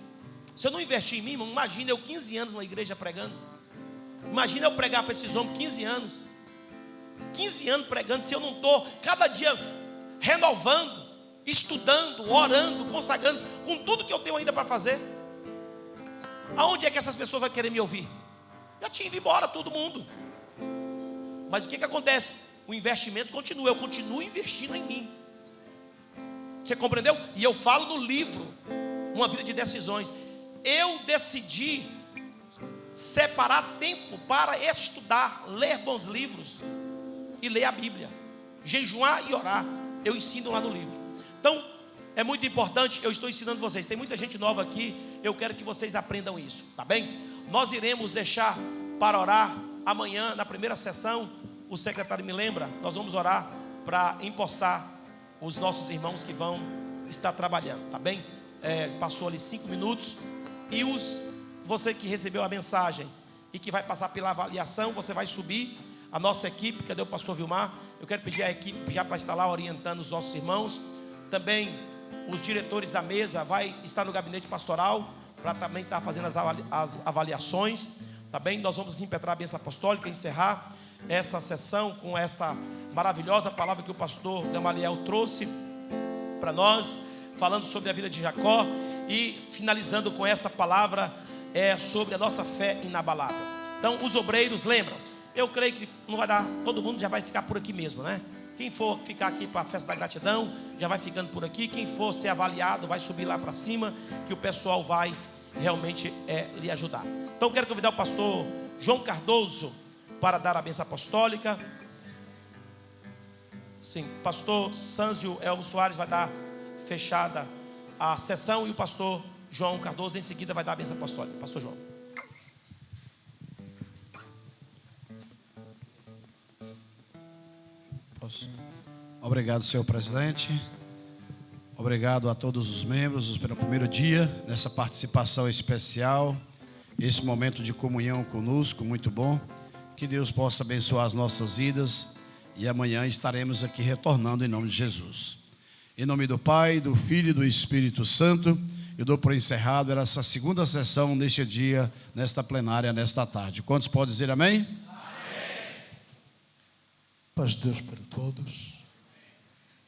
Se eu não investir em mim, irmão, imagina eu 15 anos numa igreja pregando. Imagina eu pregar para esses homens 15 anos. 15 anos pregando, se eu não estou cada dia renovando, estudando, orando, consagrando, com tudo que eu tenho ainda para fazer. Aonde é que essas pessoas vão querer me ouvir? Já tinha ido embora todo mundo. Mas o que acontece? O investimento continua, eu continuo investindo em mim. Você compreendeu? E eu falo no livro Uma Vida de Decisões. Eu decidi separar tempo para estudar, ler bons livros e ler a Bíblia, jejuar e orar. Eu ensino lá no livro. Então, é muito importante, eu estou ensinando vocês. Tem muita gente nova aqui, eu quero que vocês aprendam isso, tá bem? Nós iremos deixar para orar amanhã, na primeira sessão. O secretário me lembra, nós vamos orar para empossar os nossos irmãos que vão estar trabalhando, tá bem? Passou ali 5 minutos. E você que recebeu a mensagem e que vai passar pela avaliação, você vai subir. A nossa equipe, cadê o pastor Vilmar? Eu quero pedir à equipe já para estar lá orientando os nossos irmãos. Também os diretores da mesa vai estar no gabinete pastoral para também estar fazendo as avaliações. Tá bem? Nós vamos impetrar a bênção apostólica, encerrar essa sessão com esta maravilhosa palavra que o pastor Gamaliel trouxe para nós, falando sobre a vida de Jacó, e finalizando com esta palavra sobre a nossa fé inabalável. Então, os obreiros, lembram? Eu creio que não vai dar, todo mundo já vai ficar por aqui mesmo, né? Quem for ficar aqui para a festa da gratidão, já vai ficando por aqui. Quem for ser avaliado, vai subir lá para cima, que o pessoal vai realmente lhe ajudar. Então, quero convidar o pastor João Cardoso para dar a bênção apostólica. Sim, pastor Sânzio Elmo Soares vai dar fechada a sessão, e o pastor João Cardoso em seguida vai dar a bênção apostólica. Pastor João. Deus. Obrigado, senhor presidente. Obrigado a todos os membros pelo primeiro dia dessa participação especial, esse momento de comunhão conosco, muito bom. Que Deus possa abençoar as nossas vidas e amanhã estaremos aqui retornando em nome de Jesus. Em nome do Pai, do Filho e do Espírito Santo, eu dou por encerrado essa segunda sessão neste dia, nesta plenária, nesta tarde. Quantos podem dizer amém? Amém. Paz de Deus para todos.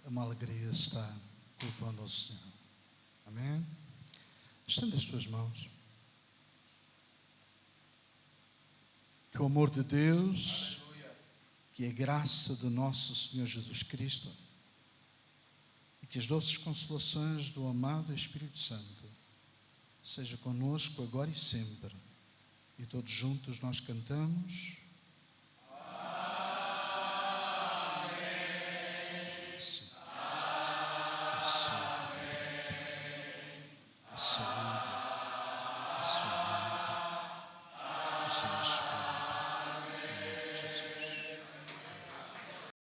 É uma alegria estar cultuando ao Senhor. Amém? Estenda as tuas mãos. Que o amor de Deus, que a graça do nosso Senhor Jesus Cristo e que as doces consolações do amado Espírito Santo seja conosco agora e sempre. E todos juntos nós cantamos. Isso. Isso. Isso. Isso. Isso.